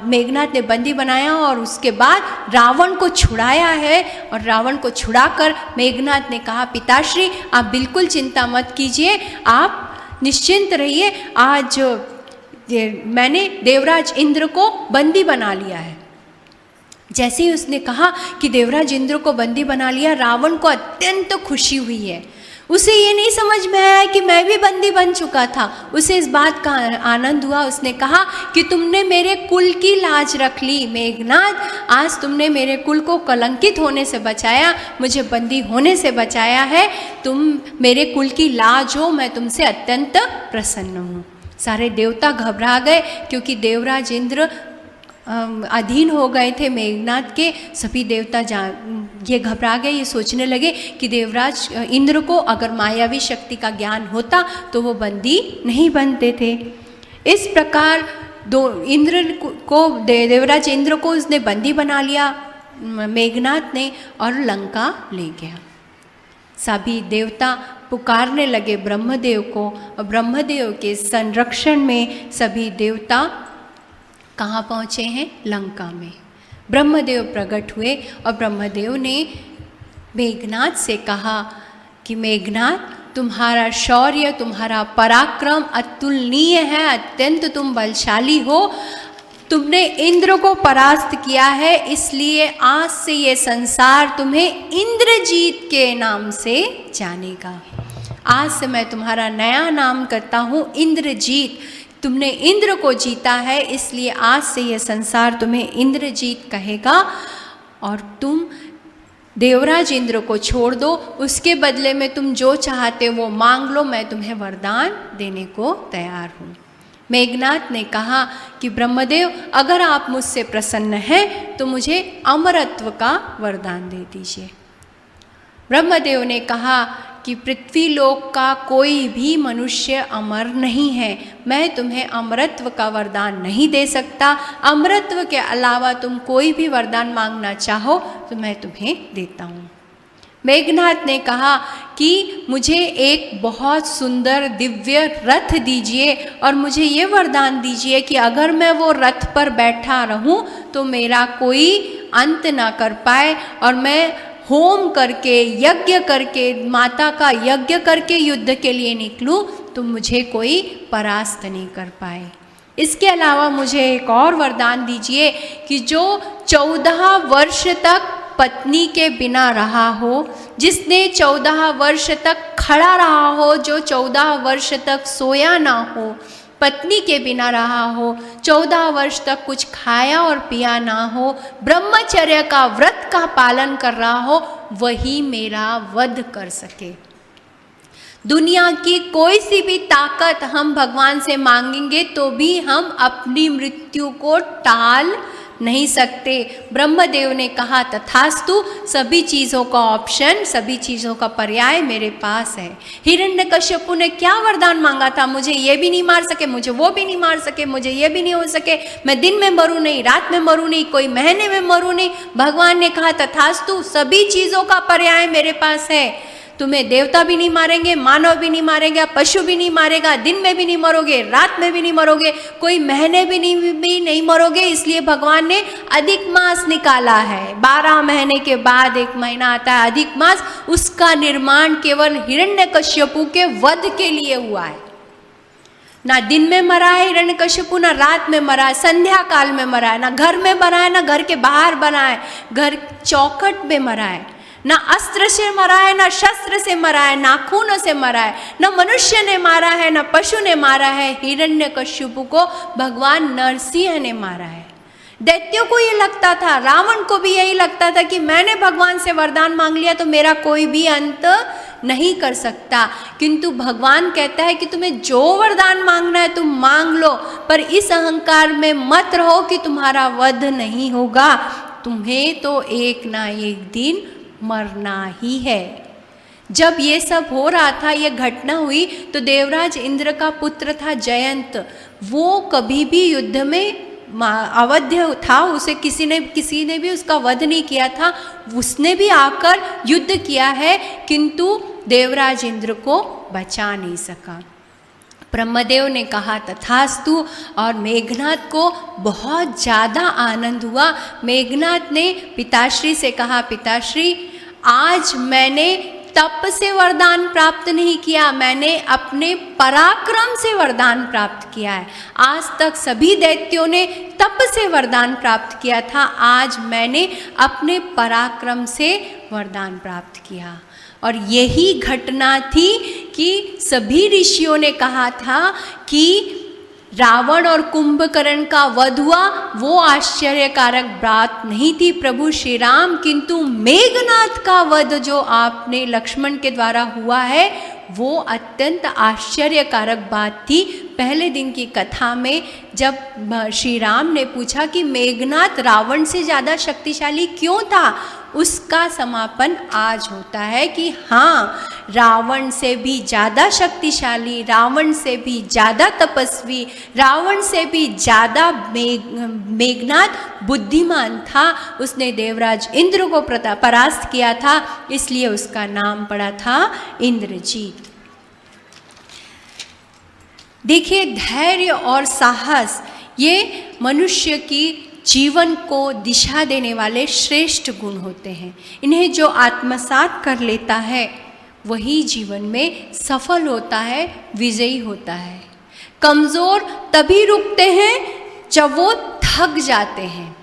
मेघनाथ ने बंदी बनाया और उसके बाद रावण को छुड़ाया है, और रावण को छुड़ाकर मेघनाथ ने कहा, पिताश्री आप बिल्कुल चिंता मत कीजिए, आप निश्चिंत रहिए, आज मैंने देवराज इंद्र को बंदी बना लिया है। जैसे ही उसने कहा कि देवराज इंद्र को बंदी बना लिया, रावण को अत्यंत खुशी हुई है। उसे ये नहीं समझ में आया कि मैं भी बंदी बन चुका था। उसे इस बात का आनंद हुआ। उसने कहा कि तुमने मेरे कुल की लाज रख ली मेघनाथ, आज तुमने मेरे कुल को कलंकित होने से बचाया, मुझे बंदी होने से बचाया है। तुम मेरे कुल की लाज हो, मैं तुमसे अत्यंत प्रसन्न हूँ। सारे देवता घबरा गए, क्योंकि देवराज इंद्र अधीन हो गए थे मेघनाथ के। सभी देवता ये घबरा गए, ये सोचने लगे कि देवराज इंद्र को अगर मायावी शक्ति का ज्ञान होता तो वो बंदी नहीं बनते थे। इस प्रकार देवराज इंद्र को उसने बंदी बना लिया मेघनाथ ने, और लंका ले गया। सभी देवता पुकारने लगे ब्रह्मदेव को, और ब्रह्मदेव के संरक्षण में सभी देवता कहाँ पहुँचे हैं? लंका में। ब्रह्मदेव प्रकट हुए, और ब्रह्मदेव ने मेघनाथ से कहा कि मेघनाथ तुम्हारा शौर्य, तुम्हारा पराक्रम अतुलनीय है, अत्यंत तुम बलशाली हो। तुमने इंद्र को परास्त किया है, इसलिए आज से ये संसार तुम्हें इंद्रजीत के नाम से जानेगा। आज से मैं तुम्हारा नया नाम करता हूँ इंद्रजीत। तुमने इंद्र को जीता है, इसलिए आज से ये संसार तुम्हें इंद्रजीत कहेगा। और तुम देवराज इंद्र को छोड़ दो, उसके बदले में तुम जो चाहते हो वो मांग लो, मैं तुम्हें वरदान देने को तैयार हूँ। मेघनाद ने कहा कि ब्रह्मदेव, अगर आप मुझसे प्रसन्न हैं तो मुझे अमरत्व का वरदान दे दीजिए। ब्रह्मदेव ने कहा कि पृथ्वी लोक का कोई भी मनुष्य अमर नहीं है, मैं तुम्हें अमरत्व का वरदान नहीं दे सकता। अमरत्व के अलावा तुम कोई भी वरदान मांगना चाहो तो मैं तुम्हें देता हूँ। मेघनाद ने कहा कि मुझे एक बहुत सुंदर दिव्य रथ दीजिए और मुझे ये वरदान दीजिए कि अगर मैं वो रथ पर बैठा रहूं तो मेरा कोई अंत ना कर पाए और मैं होम करके, यज्ञ करके, माता का यज्ञ करके युद्ध के लिए निकलूं तो मुझे कोई परास्त नहीं कर पाए। इसके अलावा मुझे एक और वरदान दीजिए कि जो 14 वर्ष तक पत्नी के बिना रहा हो, जिसने 14 वर्ष तक खड़ा रहा हो, जो 14 वर्ष तक सोया ना हो, पत्नी के बिना रहा हो, 14 वर्ष तक कुछ खाया और पिया ना हो, ब्रह्मचर्य का व्रत का पालन कर रहा हो, वही मेरा वध कर सके। दुनिया की कोई सी भी ताकत हम भगवान से मांगेंगे तो भी हम अपनी मृत्यु को टाल नहीं सकते। ब्रह्मदेव ने कहा तथास्तु, सभी चीज़ों का ऑप्शन, सभी चीज़ों का पर्याय मेरे पास है। हिरण्यकश्यपु ने क्या वरदान मांगा था? मुझे ये भी नहीं मार सके, मुझे वो भी नहीं मार सके, मुझे ये भी नहीं हो सके, मैं दिन में मरूं नहीं, रात में मरूं नहीं, कोई महीने में मरूं नहीं। भगवान ने कहा तथास्तु, सभी चीज़ों का पर्याय मेरे पास है। तुम्हें देवता भी नहीं मारेंगे, मानव भी नहीं मारेंगे, पशु भी नहीं मारेगा, दिन में भी नहीं मरोगे, रात में भी नहीं मरोगे, कोई महीने भी नहीं मरोगे। इसलिए भगवान ने अधिक मास निकाला है। 12 महीने के बाद एक महीना आता है अधिक मास, उसका निर्माण केवल हिरण्यकश्यपु के वध के लिए हुआ है। ना दिन में मरा है हिरण्यकश्यपु, ना रात में मरा है, संध्या काल में मरा है, ना घर में मरा है, ना घर के बाहर मरा है, घर चौखट में मरा है। ना अस्त्र से मरा है, ना शस्त्र से मरा है, नाखूनों से मरा है, ना मनुष्य ने मारा है, ना पशु ने मारा है। हिरण्यकश्यपु को भगवान नरसिंह ने मारा है। दैत्यों को ये लगता था, रावण को भी यही लगता था कि मैंने भगवान से वरदान मांग लिया तो मेरा कोई भी अंत नहीं कर सकता। किंतु भगवान कहता है कि तुम्हें जो वरदान मांगना है तुम मांग लो, पर इस अहंकार में मत रहो कि तुम्हारा वध नहीं होगा। तुम्हें तो एक ना एक दिन मरना ही है। जब ये सब हो रहा था, ये घटना हुई, तो देवराज इंद्र का पुत्र था जयंत। वो कभी भी युद्ध में अवध्य था, उसे किसी ने भी उसका वध नहीं किया था। उसने भी आकर युद्ध किया है, किंतु देवराज इंद्र को बचा नहीं सका। ब्रह्मदेव ने कहा तथास्तु, और मेघनाद को बहुत ज़्यादा आनंद हुआ। मेघनाद ने पिताश्री से कहा, पिताश्री आज मैंने तप से वरदान प्राप्त नहीं किया, मैंने अपने पराक्रम से वरदान प्राप्त किया है। आज तक सभी दैत्यों ने तप से वरदान प्राप्त किया था, आज मैंने अपने पराक्रम से वरदान प्राप्त किया। और यही घटना थी कि सभी ऋषियों ने कहा था कि रावण और कुंभकर्ण का वध हुआ, वो आश्चर्यकारक बात नहीं थी प्रभु श्री राम, किंतु मेघनाद का वध जो आपने लक्ष्मण के द्वारा हुआ है वो अत्यंत आश्चर्यकारक बात थी। पहले दिन की कथा में जब श्री राम ने पूछा कि मेघनाद रावण से ज़्यादा शक्तिशाली क्यों था, उसका समापन आज होता है कि हाँ, रावण से भी ज़्यादा शक्तिशाली, रावण से भी ज़्यादा तपस्वी, रावण से भी ज़्यादा मेघनाद बुद्धिमान था। उसने देवराज इंद्र को परास्त किया था, इसलिए उसका नाम पड़ा था इंद्रजीत। देखिए, धैर्य और साहस ये मनुष्य की जीवन को दिशा देने वाले श्रेष्ठ गुण होते हैं। इन्हें जो आत्मसात कर लेता है वही जीवन में सफल होता है, विजयी होता है। कमज़ोर तभी रुकते हैं जब वो थक जाते हैं।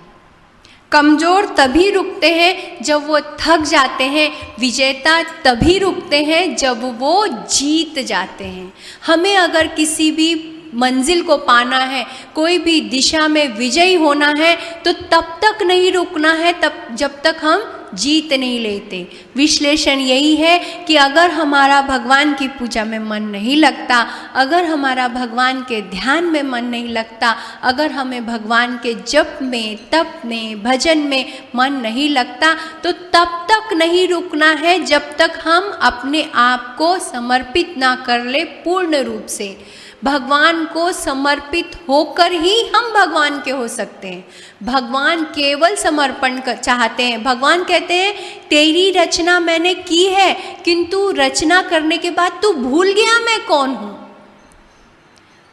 कमज़ोर तभी रुकते हैं जब वो थक जाते हैं। विजेता तभी रुकते हैं जब वो जीत जाते हैं। हमें अगर किसी भी मंजिल को पाना है, कोई भी दिशा में विजयी होना है, तो तब तक नहीं रुकना है जब तक हम जीत नहीं लेते। विश्लेषण यही है कि अगर हमारा भगवान की पूजा में मन नहीं लगता, अगर हमारा भगवान के ध्यान में मन नहीं लगता, अगर हमें भगवान के जप में, तप में, भजन में मन नहीं लगता, तो तब तक नहीं रुकना है जब तक हम अपने आप को समर्पित ना कर ले पूर्ण रूप से। भगवान को समर्पित होकर ही हम भगवान के हो सकते हैं। भगवान केवल समर्पण चाहते हैं। भगवान कहते हैं तेरी रचना मैंने की है, किंतु रचना करने के बाद तू भूल गया मैं कौन हूँ।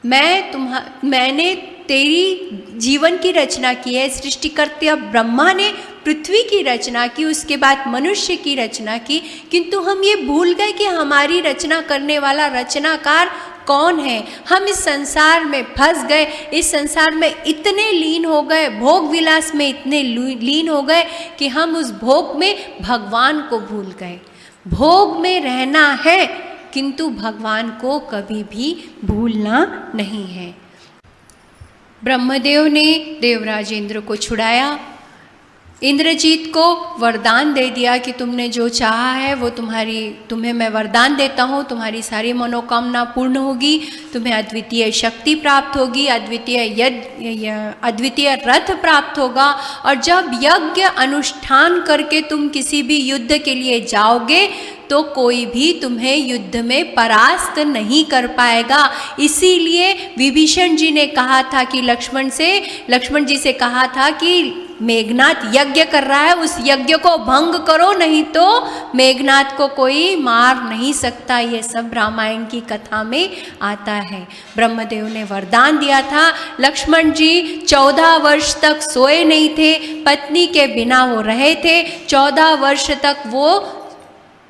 मैंने तेरी जीवन की रचना की है। सृष्टिकर्ता ब्रह्मा ने पृथ्वी की रचना की, उसके बाद मनुष्य की रचना की, किंतु हम ये भूल गए कि हमारी रचना करने वाला रचनाकार कौन है। हम इस संसार में फंस गए, इस संसार में इतने लीन हो गए, भोग विलास में इतने लीन हो गए कि हम उस भोग में भगवान को भूल गए। भोग में रहना है, किंतु भगवान को कभी भी भूलना नहीं है। ब्रह्मदेव ने देवराज इंद्र को छुड़ाया। इंद्रजीत को वरदान दे दिया कि तुमने जो चाहा है वो तुम्हें मैं वरदान देता हूँ, तुम्हारी सारी मनोकामना पूर्ण होगी, तुम्हें अद्वितीय शक्ति प्राप्त होगी, अद्वितीय रथ प्राप्त होगा, और जब यज्ञ अनुष्ठान करके तुम किसी भी युद्ध के लिए जाओगे तो कोई भी तुम्हें युद्ध में परास्त नहीं कर पाएगा। इसीलिए विभीषण जी ने कहा था कि लक्ष्मण जी से कहा था कि मेघनाथ यज्ञ कर रहा है, उस यज्ञ को भंग करो, नहीं तो मेघनाथ को कोई मार नहीं सकता। ये सब रामायण की कथा में आता है। ब्रह्मदेव ने वरदान दिया था। लक्ष्मण जी 14 वर्ष तक सोए नहीं थे, पत्नी के बिना वो रहे थे। 14 वर्ष तक वो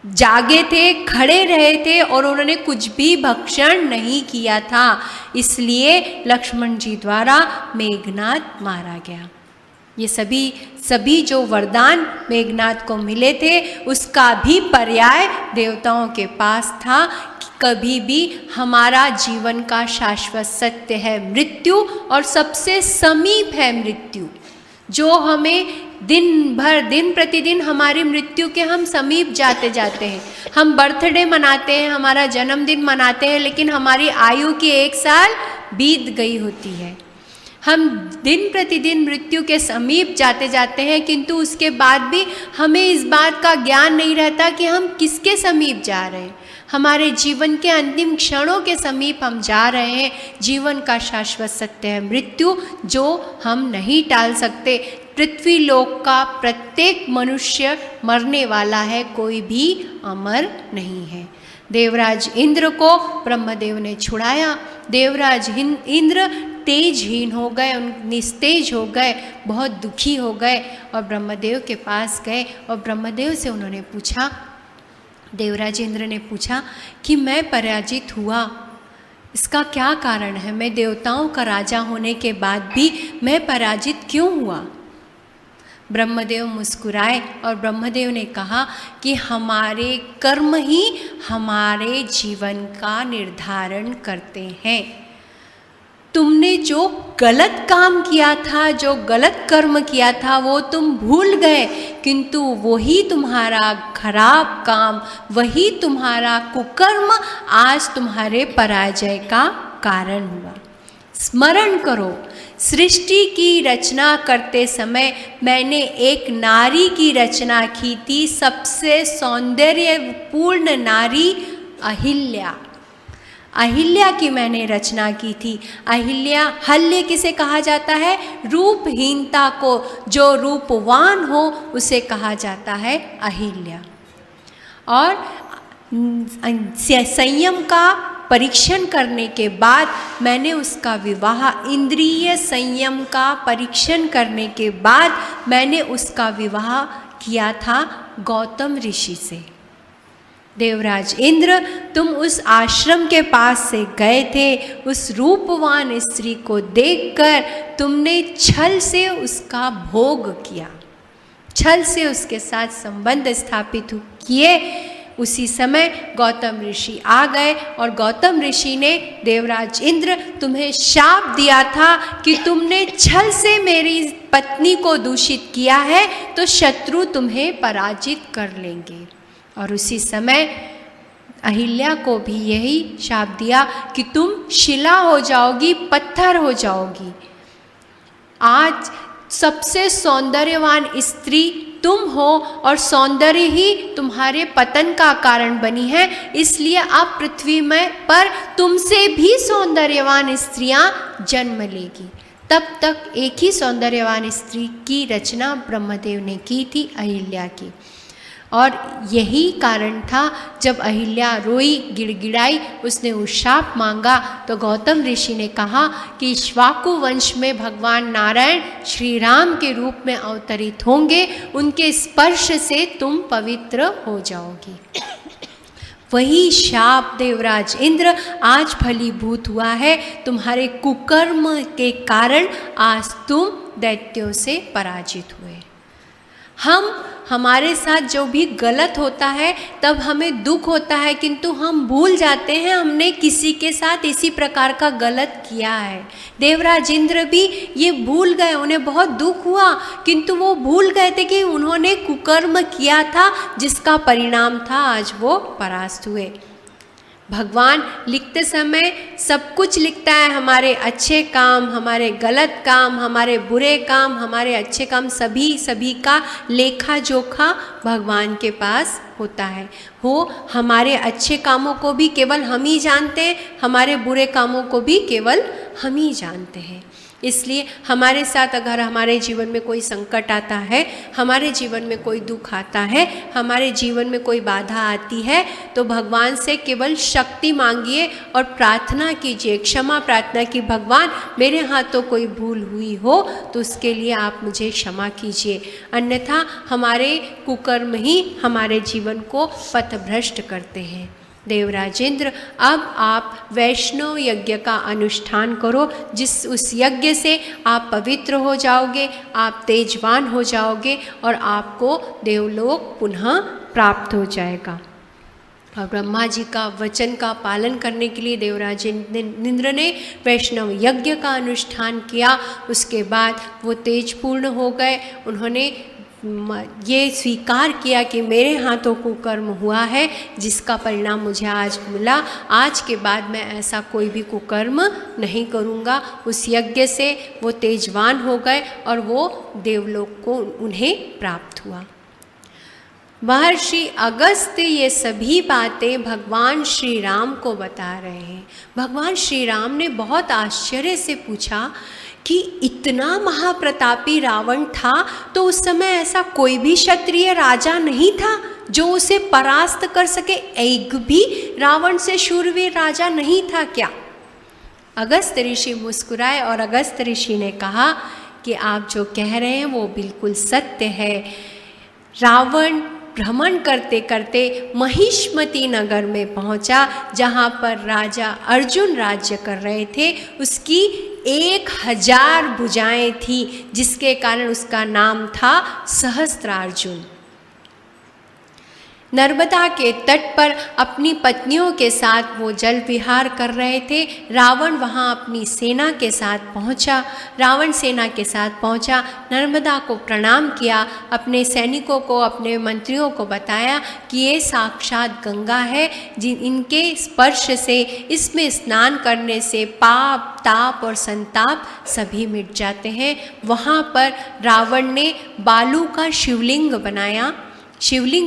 जागे थे, खड़े रहे थे, और उन्होंने कुछ भी भक्षण नहीं किया था। इसलिए लक्ष्मण जी द्वारा मेघनाथ मारा गया। ये सभी जो वरदान मेघनाथ को मिले थे, उसका भी पर्याय देवताओं के पास था कि कभी भी हमारा जीवन का शाश्वत सत्य है मृत्यु, और सबसे समीप है मृत्यु, जो हमें दिन प्रतिदिन हमारी मृत्यु के हम समीप जाते हैं। हम बर्थडे मनाते हैं, हमारा जन्मदिन मनाते हैं, लेकिन हमारी आयु की 1 साल बीत गई होती है। हम दिन प्रतिदिन मृत्यु के समीप जाते हैं, किंतु उसके बाद भी हमें इस बात का ज्ञान नहीं रहता कि हम किसके समीप जा रहे हैं। हमारे जीवन के अंतिम क्षणों के समीप हम जा रहे हैं। जीवन का शाश्वत सत्य है मृत्यु, जो हम नहीं टाल सकते। पृथ्वी लोक का प्रत्येक मनुष्य मरने वाला है, कोई भी अमर नहीं है। देवराज इंद्र को ब्रह्मदेव ने छुड़ाया। देवराज इंद्र तेजहीन हो गए, निस्तेज हो गए, बहुत दुखी हो गए, और ब्रह्मदेव के पास गए और ब्रह्मदेव से उन्होंने पूछा, देवराज इंद्र ने पूछा कि मैं पराजित हुआ, इसका क्या कारण है? मैं देवताओं का राजा होने के बाद भी मैं पराजित क्यों हुआ? ब्रह्मदेव मुस्कुराए और ब्रह्मदेव ने कहा कि हमारे कर्म ही हमारे जीवन का निर्धारण करते हैं। तुमने जो गलत काम किया था, जो गलत कर्म किया था, वो तुम भूल गए, किंतु वही तुम्हारा खराब काम, वही तुम्हारा कुकर्म आज तुम्हारे पराजय का कारण हुआ। स्मरण करो, सृष्टि की रचना करते समय मैंने एक नारी की रचना की थी, सबसे सौंदर्यपूर्ण नारी अहिल्या की मैंने रचना की थी। हल्य किसे कहा जाता है? रूपहीनता को, जो रूपवान हो उसे कहा जाता है अहिल्या। और संयम का परीक्षण करने के बाद मैंने उसका विवाह, इंद्रिय संयम का परीक्षण करने के बाद मैंने उसका विवाह किया था गौतम ऋषि से। देवराज इंद्र, तुम उस आश्रम के पास से गए थे, उस रूपवान स्त्री को देखकर तुमने छल से उसका भोग किया, छल से उसके साथ संबंध स्थापित किए। उसी समय गौतम ऋषि आ गए और गौतम ऋषि ने, देवराज इंद्र तुम्हें शाप दिया था कि तुमने छल से मेरी पत्नी को दूषित किया है तो शत्रु तुम्हें पराजित कर लेंगे। और उसी समय अहिल्या को भी यही शाप दिया कि तुम शिला हो जाओगी, पत्थर हो जाओगी। आज सबसे सौंदर्यवान स्त्री तुम हो और सौंदर्य ही तुम्हारे पतन का कारण बनी है, इसलिए अब पृथ्वी में पर तुमसे भी सौंदर्यवान स्त्रियां जन्म लेगी। तब तक एक ही सौंदर्यवान स्त्री की रचना ब्रह्मदेव ने की थी, अहिल्या की। और यही कारण था जब अहिल्या रोई, गिड़गिड़ाई, उसने वो शाप मांगा तो गौतम ऋषि ने कहा कि इक्ष्वाकु वंश में भगवान नारायण श्री राम के रूप में अवतरित होंगे, उनके स्पर्श से तुम पवित्र हो जाओगी। वही शाप देवराज इंद्र आज फलीभूत हुआ है। तुम्हारे कुकर्म के कारण आज तुम दैत्यों से पराजित हुए। हमारे साथ जो भी गलत होता है तब हमें दुख होता है, किंतु हम भूल जाते हैं हमने किसी के साथ इसी प्रकार का गलत किया है। देवराज इंद्र भी ये भूल गए, उन्हें बहुत दुख हुआ, किंतु वो भूल गए थे कि उन्होंने कुकर्म किया था जिसका परिणाम था आज वो परास्त हुए। भगवान लिखते समय सब कुछ लिखता है, हमारे अच्छे काम, हमारे गलत काम, हमारे बुरे काम, हमारे अच्छे काम, सभी का लेखा जोखा भगवान के पास होता है। हमारे अच्छे कामों को भी केवल हम ही जानते हैं, हमारे बुरे कामों को भी केवल हम ही जानते हैं। इसलिए हमारे साथ अगर हमारे जीवन में कोई संकट आता है, हमारे जीवन में कोई दुख आता है, हमारे जीवन में कोई बाधा आती है, तो भगवान से केवल शक्ति मांगिए और प्रार्थना कीजिए, क्षमा प्रार्थना की, भगवान मेरे हाथों कोई भूल हुई हो तो उसके लिए आप मुझे क्षमा कीजिए, अन्यथा हमारे कुकर्म ही हमारे जीवन को पथभ्रष्ट करते हैं। देवराज इंद्र, अब आप वैष्णव यज्ञ का अनुष्ठान करो, उस यज्ञ से आप पवित्र हो जाओगे, आप तेजवान हो जाओगे और आपको देवलोक पुनः प्राप्त हो जाएगा। और ब्रह्मा जी का वचन का पालन करने के लिए देवराज इंद्र ने वैष्णव यज्ञ का अनुष्ठान किया। उसके बाद वो तेजपूर्ण हो गए। उन्होंने ये स्वीकार किया कि मेरे हाथों कुकर्म हुआ है जिसका परिणाम मुझे आज मिला, आज के बाद मैं ऐसा कोई भी कुकर्म नहीं करूँगा। उस यज्ञ से वो तेजवान हो गए और वो देवलोक को उन्हें प्राप्त हुआ। महर्षि अगस्त्य ये सभी बातें भगवान श्री राम को बता रहे हैं। भगवान श्री राम ने बहुत आश्चर्य से पूछा कि इतना महाप्रतापी रावण था तो उस समय ऐसा कोई भी क्षत्रिय राजा नहीं था जो उसे परास्त कर सके, एक भी रावण से शूरवीर राजा नहीं था क्या? अगस्त्य ऋषि मुस्कुराए और अगस्त्य ऋषि ने कहा कि आप जो कह रहे हैं वो बिल्कुल सत्य है। रावण भ्रमण करते करते महिष्मती नगर में पहुंचा, जहां पर राजा अर्जुन राज्य कर रहे थे। उसकी 1000 भुजाएं थी, जिसके कारण उसका नाम था सहस्त्रार्जुन। नर्मदा के तट पर अपनी पत्नियों के साथ वो जल विहार कर रहे थे। रावण वहाँ अपनी सेना के साथ पहुँचा। रावण सेना के साथ पहुँचा, नर्मदा को प्रणाम किया, अपने सैनिकों को, अपने मंत्रियों को बताया कि ये साक्षात गंगा है, इनके स्पर्श से, इसमें स्नान करने से पाप, ताप और संताप सभी मिट जाते हैं। वहाँ पर रावण ने बालू का शिवलिंग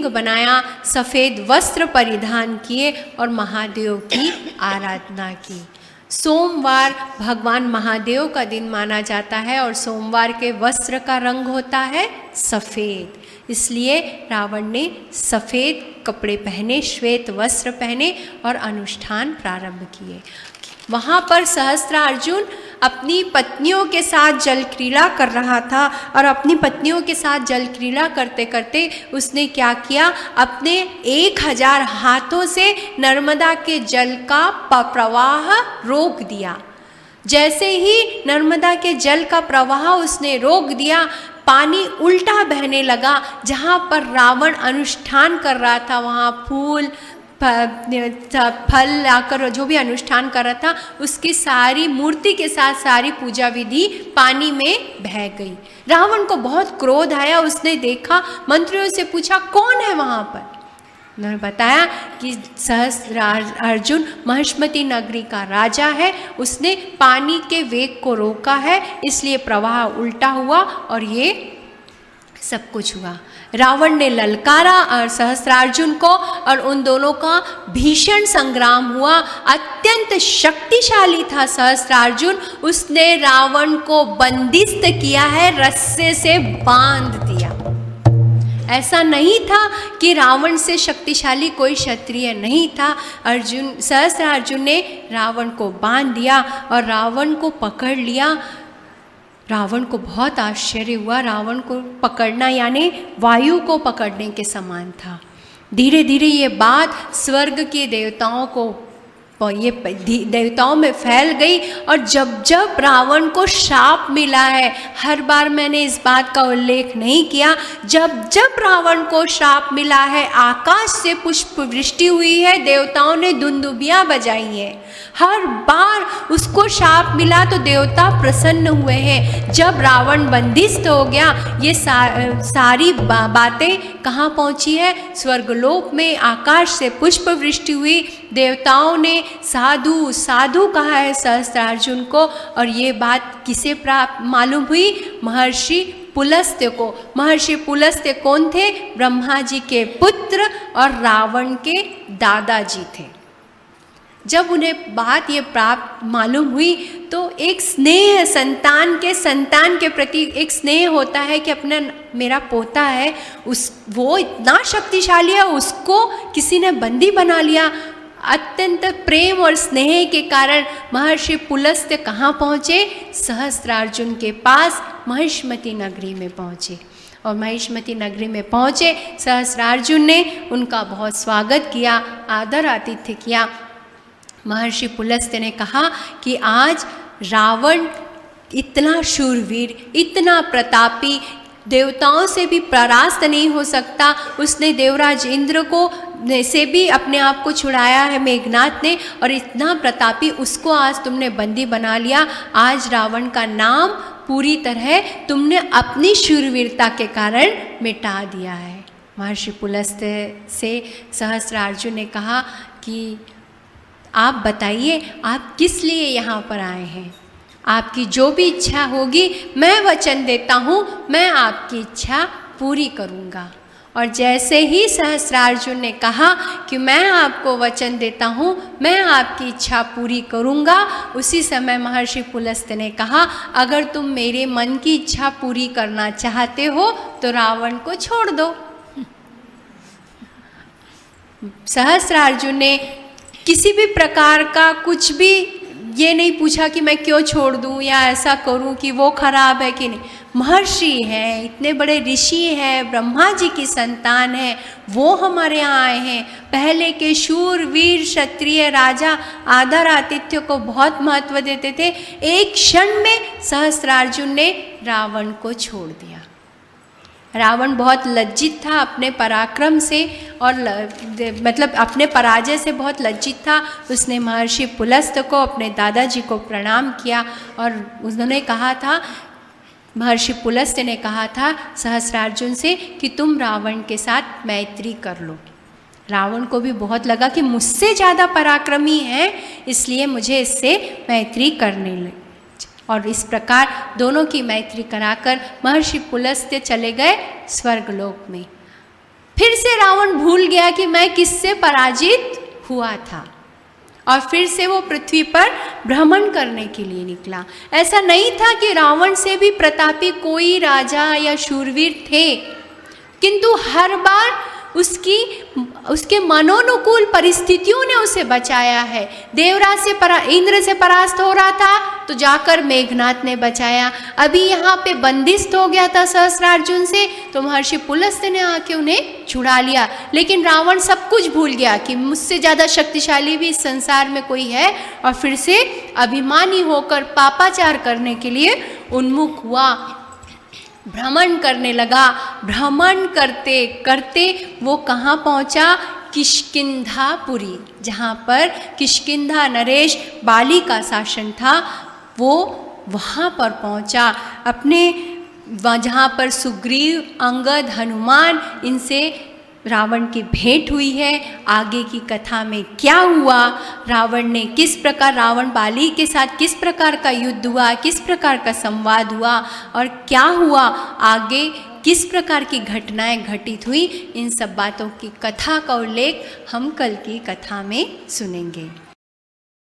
बनाया, सफ़ेद वस्त्र परिधान किए और महादेव की आराधना की। सोमवार भगवान महादेव का दिन माना जाता है और सोमवार के वस्त्र का रंग होता है सफ़ेद, इसलिए रावण ने सफ़ेद कपड़े पहने, श्वेत वस्त्र पहने और अनुष्ठान प्रारंभ किए। वहाँ पर सहस्त्रार्जुन अपनी पत्नियों के साथ जल क्रीड़ा कर रहा था और अपनी पत्नियों के साथ जल क्रीड़ा करते करते उसने क्या किया, अपने 1000 हाथों से नर्मदा के जल का प्रवाह रोक दिया। जैसे ही नर्मदा के जल का प्रवाह उसने रोक दिया, पानी उल्टा बहने लगा। जहाँ पर रावण अनुष्ठान कर रहा था वहाँ फूल फल लाकर जो भी अनुष्ठान कर रहा था उसकी सारी मूर्ति के साथ सारी पूजा विधि पानी में बह गई। रावण को बहुत क्रोध आया, उसने देखा, मंत्रियों से पूछा कौन है वहाँ पर। उन्होंने बताया कि सहस्रार्जुन अर्जुन महिष्मती नगरी का राजा है, उसने पानी के वेग को रोका है, इसलिए प्रवाह उल्टा हुआ और ये सब कुछ हुआ। रावण ने ललकारा और सहस्रार्जुन को और उन दोनों का भीषण संग्राम हुआ। अत्यंत शक्तिशाली था सहस्रार्जुन, उसने रावण को बंदिस्त किया है, रस्से से बांध दिया। ऐसा नहीं था कि रावण से शक्तिशाली कोई क्षत्रिय नहीं था। सहस्रार्जुन ने रावण को बांध दिया और रावण को पकड़ लिया। रावण को बहुत आश्चर्य हुआ। रावण को पकड़ना यानी वायु को पकड़ने के समान था। धीरे धीरे ये बात स्वर्ग के देवताओं को ये देवताओं में फैल गई और जब जब रावण को शाप मिला है, हर बार मैंने इस बात का उल्लेख नहीं किया, जब जब रावण को शाप मिला है आकाश से पुष्प वृष्टि हुई है, देवताओं ने दुंदुबियाँ बजाई हैं। हर बार उसको शाप मिला तो देवता प्रसन्न हुए हैं। जब रावण बंदिस्त हो गया, ये सारी बातें कहाँ पहुँची है? स्वर्गलोक में आकाश से पुष्प वृष्टि हुई। देवताओं ने साधु साधु कहा है सहस्रार्जुन को और ये बात किसे प्राप्त मालूम हुई? महर्षि पुलस्त्य को। महर्षि पुलस्त्य कौन थे? ब्रह्मा जी के पुत्र और रावण के दादाजी थे। जब उन्हें बात ये प्राप्त मालूम हुई तो एक स्नेह संतान के प्रति एक स्नेह होता है कि अपना मेरा पोता है, वो इतना शक्तिशाली है, उसको किसी ने बंदी बना लिया। अत्यंत प्रेम और स्नेह के कारण महर्षि पुलस्त्य कहाँ पहुँचे? सहस्रार्जुन के पास महिष्मती नगरी में पहुँचे। और महिष्मती नगरी में पहुँचे, सहस्रार्जुन ने उनका बहुत स्वागत किया, आदर आतिथ्य किया। महर्षि पुलस्त्य ने कहा कि आज रावण इतना शूरवीर, इतना प्रतापी, देवताओं से भी परास्त नहीं हो सकता। उसने देवराज इंद्र को से भी अपने आप को छुड़ाया है मेघनाथ ने, और इतना प्रतापी उसको आज तुमने बंदी बना लिया। आज रावण का नाम पूरी तरह तुमने अपनी शूरवीरता के कारण मिटा दिया है। महर्षि पुलस्त्य से सहस्रार्जुन ने कहा कि आप बताइए आप किस लिए यहाँ पर आए हैं? आपकी जो भी इच्छा होगी मैं वचन देता हूँ, मैं आपकी इच्छा पूरी करूँगा। और जैसे ही सहस्रार्जुन ने कहा कि मैं आपको वचन देता हूँ, मैं आपकी इच्छा पूरी करूँगा, उसी समय महर्षि पुलस्त्य ने कहा अगर तुम मेरे मन की इच्छा पूरी करना चाहते हो तो रावण को छोड़ दो। सहस्रार्जुन ने किसी भी प्रकार का कुछ भी ये नहीं पूछा कि मैं क्यों छोड़ दूँ या ऐसा करूँ कि वो खराब है कि नहीं। महर्षि हैं, इतने बड़े ऋषि हैं, ब्रह्मा जी की संतान हैं, वो हमारे यहाँ आए हैं। पहले के शूर वीर क्षत्रिय राजा आदर आतिथ्य को बहुत महत्व देते थे। एक क्षण में सहस्रार्जुन ने रावण को छोड़ दिया। रावण बहुत लज्जित था अपने पराक्रम से और मतलब अपने पराजय से बहुत लज्जित था। उसने महर्षि पुलस्त्य को, अपने दादाजी को प्रणाम किया और उन्होंने कहा था, महर्षि पुलस्त्य ने कहा था सहस्रार्जुन से कि तुम रावण के साथ मैत्री कर लो। रावण को भी बहुत लगा कि मुझसे ज़्यादा पराक्रमी है, इसलिए मुझे इससे मैत्री करने लगे। और इस प्रकार दोनों की मैत्री कराकर महर्षि पुलस्त्य चले गए स्वर्गलोक में। फिर से रावण भूल गया कि मैं किससे पराजित हुआ था और फिर से वो पृथ्वी पर भ्रमण करने के लिए निकला। ऐसा नहीं था कि रावण से भी प्रतापी कोई राजा या शूरवीर थे, किंतु हर बार उसकी उसके मनोनुकूल परिस्थितियों ने उसे बचाया है। देवराज से इंद्र से परास्त हो रहा था तो जाकर मेघनाथ ने बचाया। अभी यहाँ पे बंदिस्त हो गया था सहस्त्रार्जुन से, तो महर्षि पुलस्त्य ने आके उन्हें छुड़ा लिया। लेकिन रावण सब कुछ भूल गया कि मुझसे ज़्यादा शक्तिशाली भी इस संसार में कोई है, और फिर से अभिमानी होकर पापाचार करने के लिए उन्मुख हुआ, भ्रमण करने लगा। भ्रमण करते करते वो कहाँ पहुँचा? किष्किंधापुरी, जहाँ पर किष्किंधा नरेश बाली का शासन था, वो वहाँ पर पहुँचा। अपने जहाँ पर सुग्रीव, अंगद, हनुमान, इनसे रावण की भेंट हुई है। आगे की कथा में क्या हुआ, रावण ने किस प्रकार, रावण बाली के साथ किस प्रकार का युद्ध हुआ, किस प्रकार का संवाद हुआ और क्या हुआ आगे, किस प्रकार की घटनाएं घटित हुई, इन सब बातों की कथा का उल्लेख हम कल की कथा में सुनेंगे।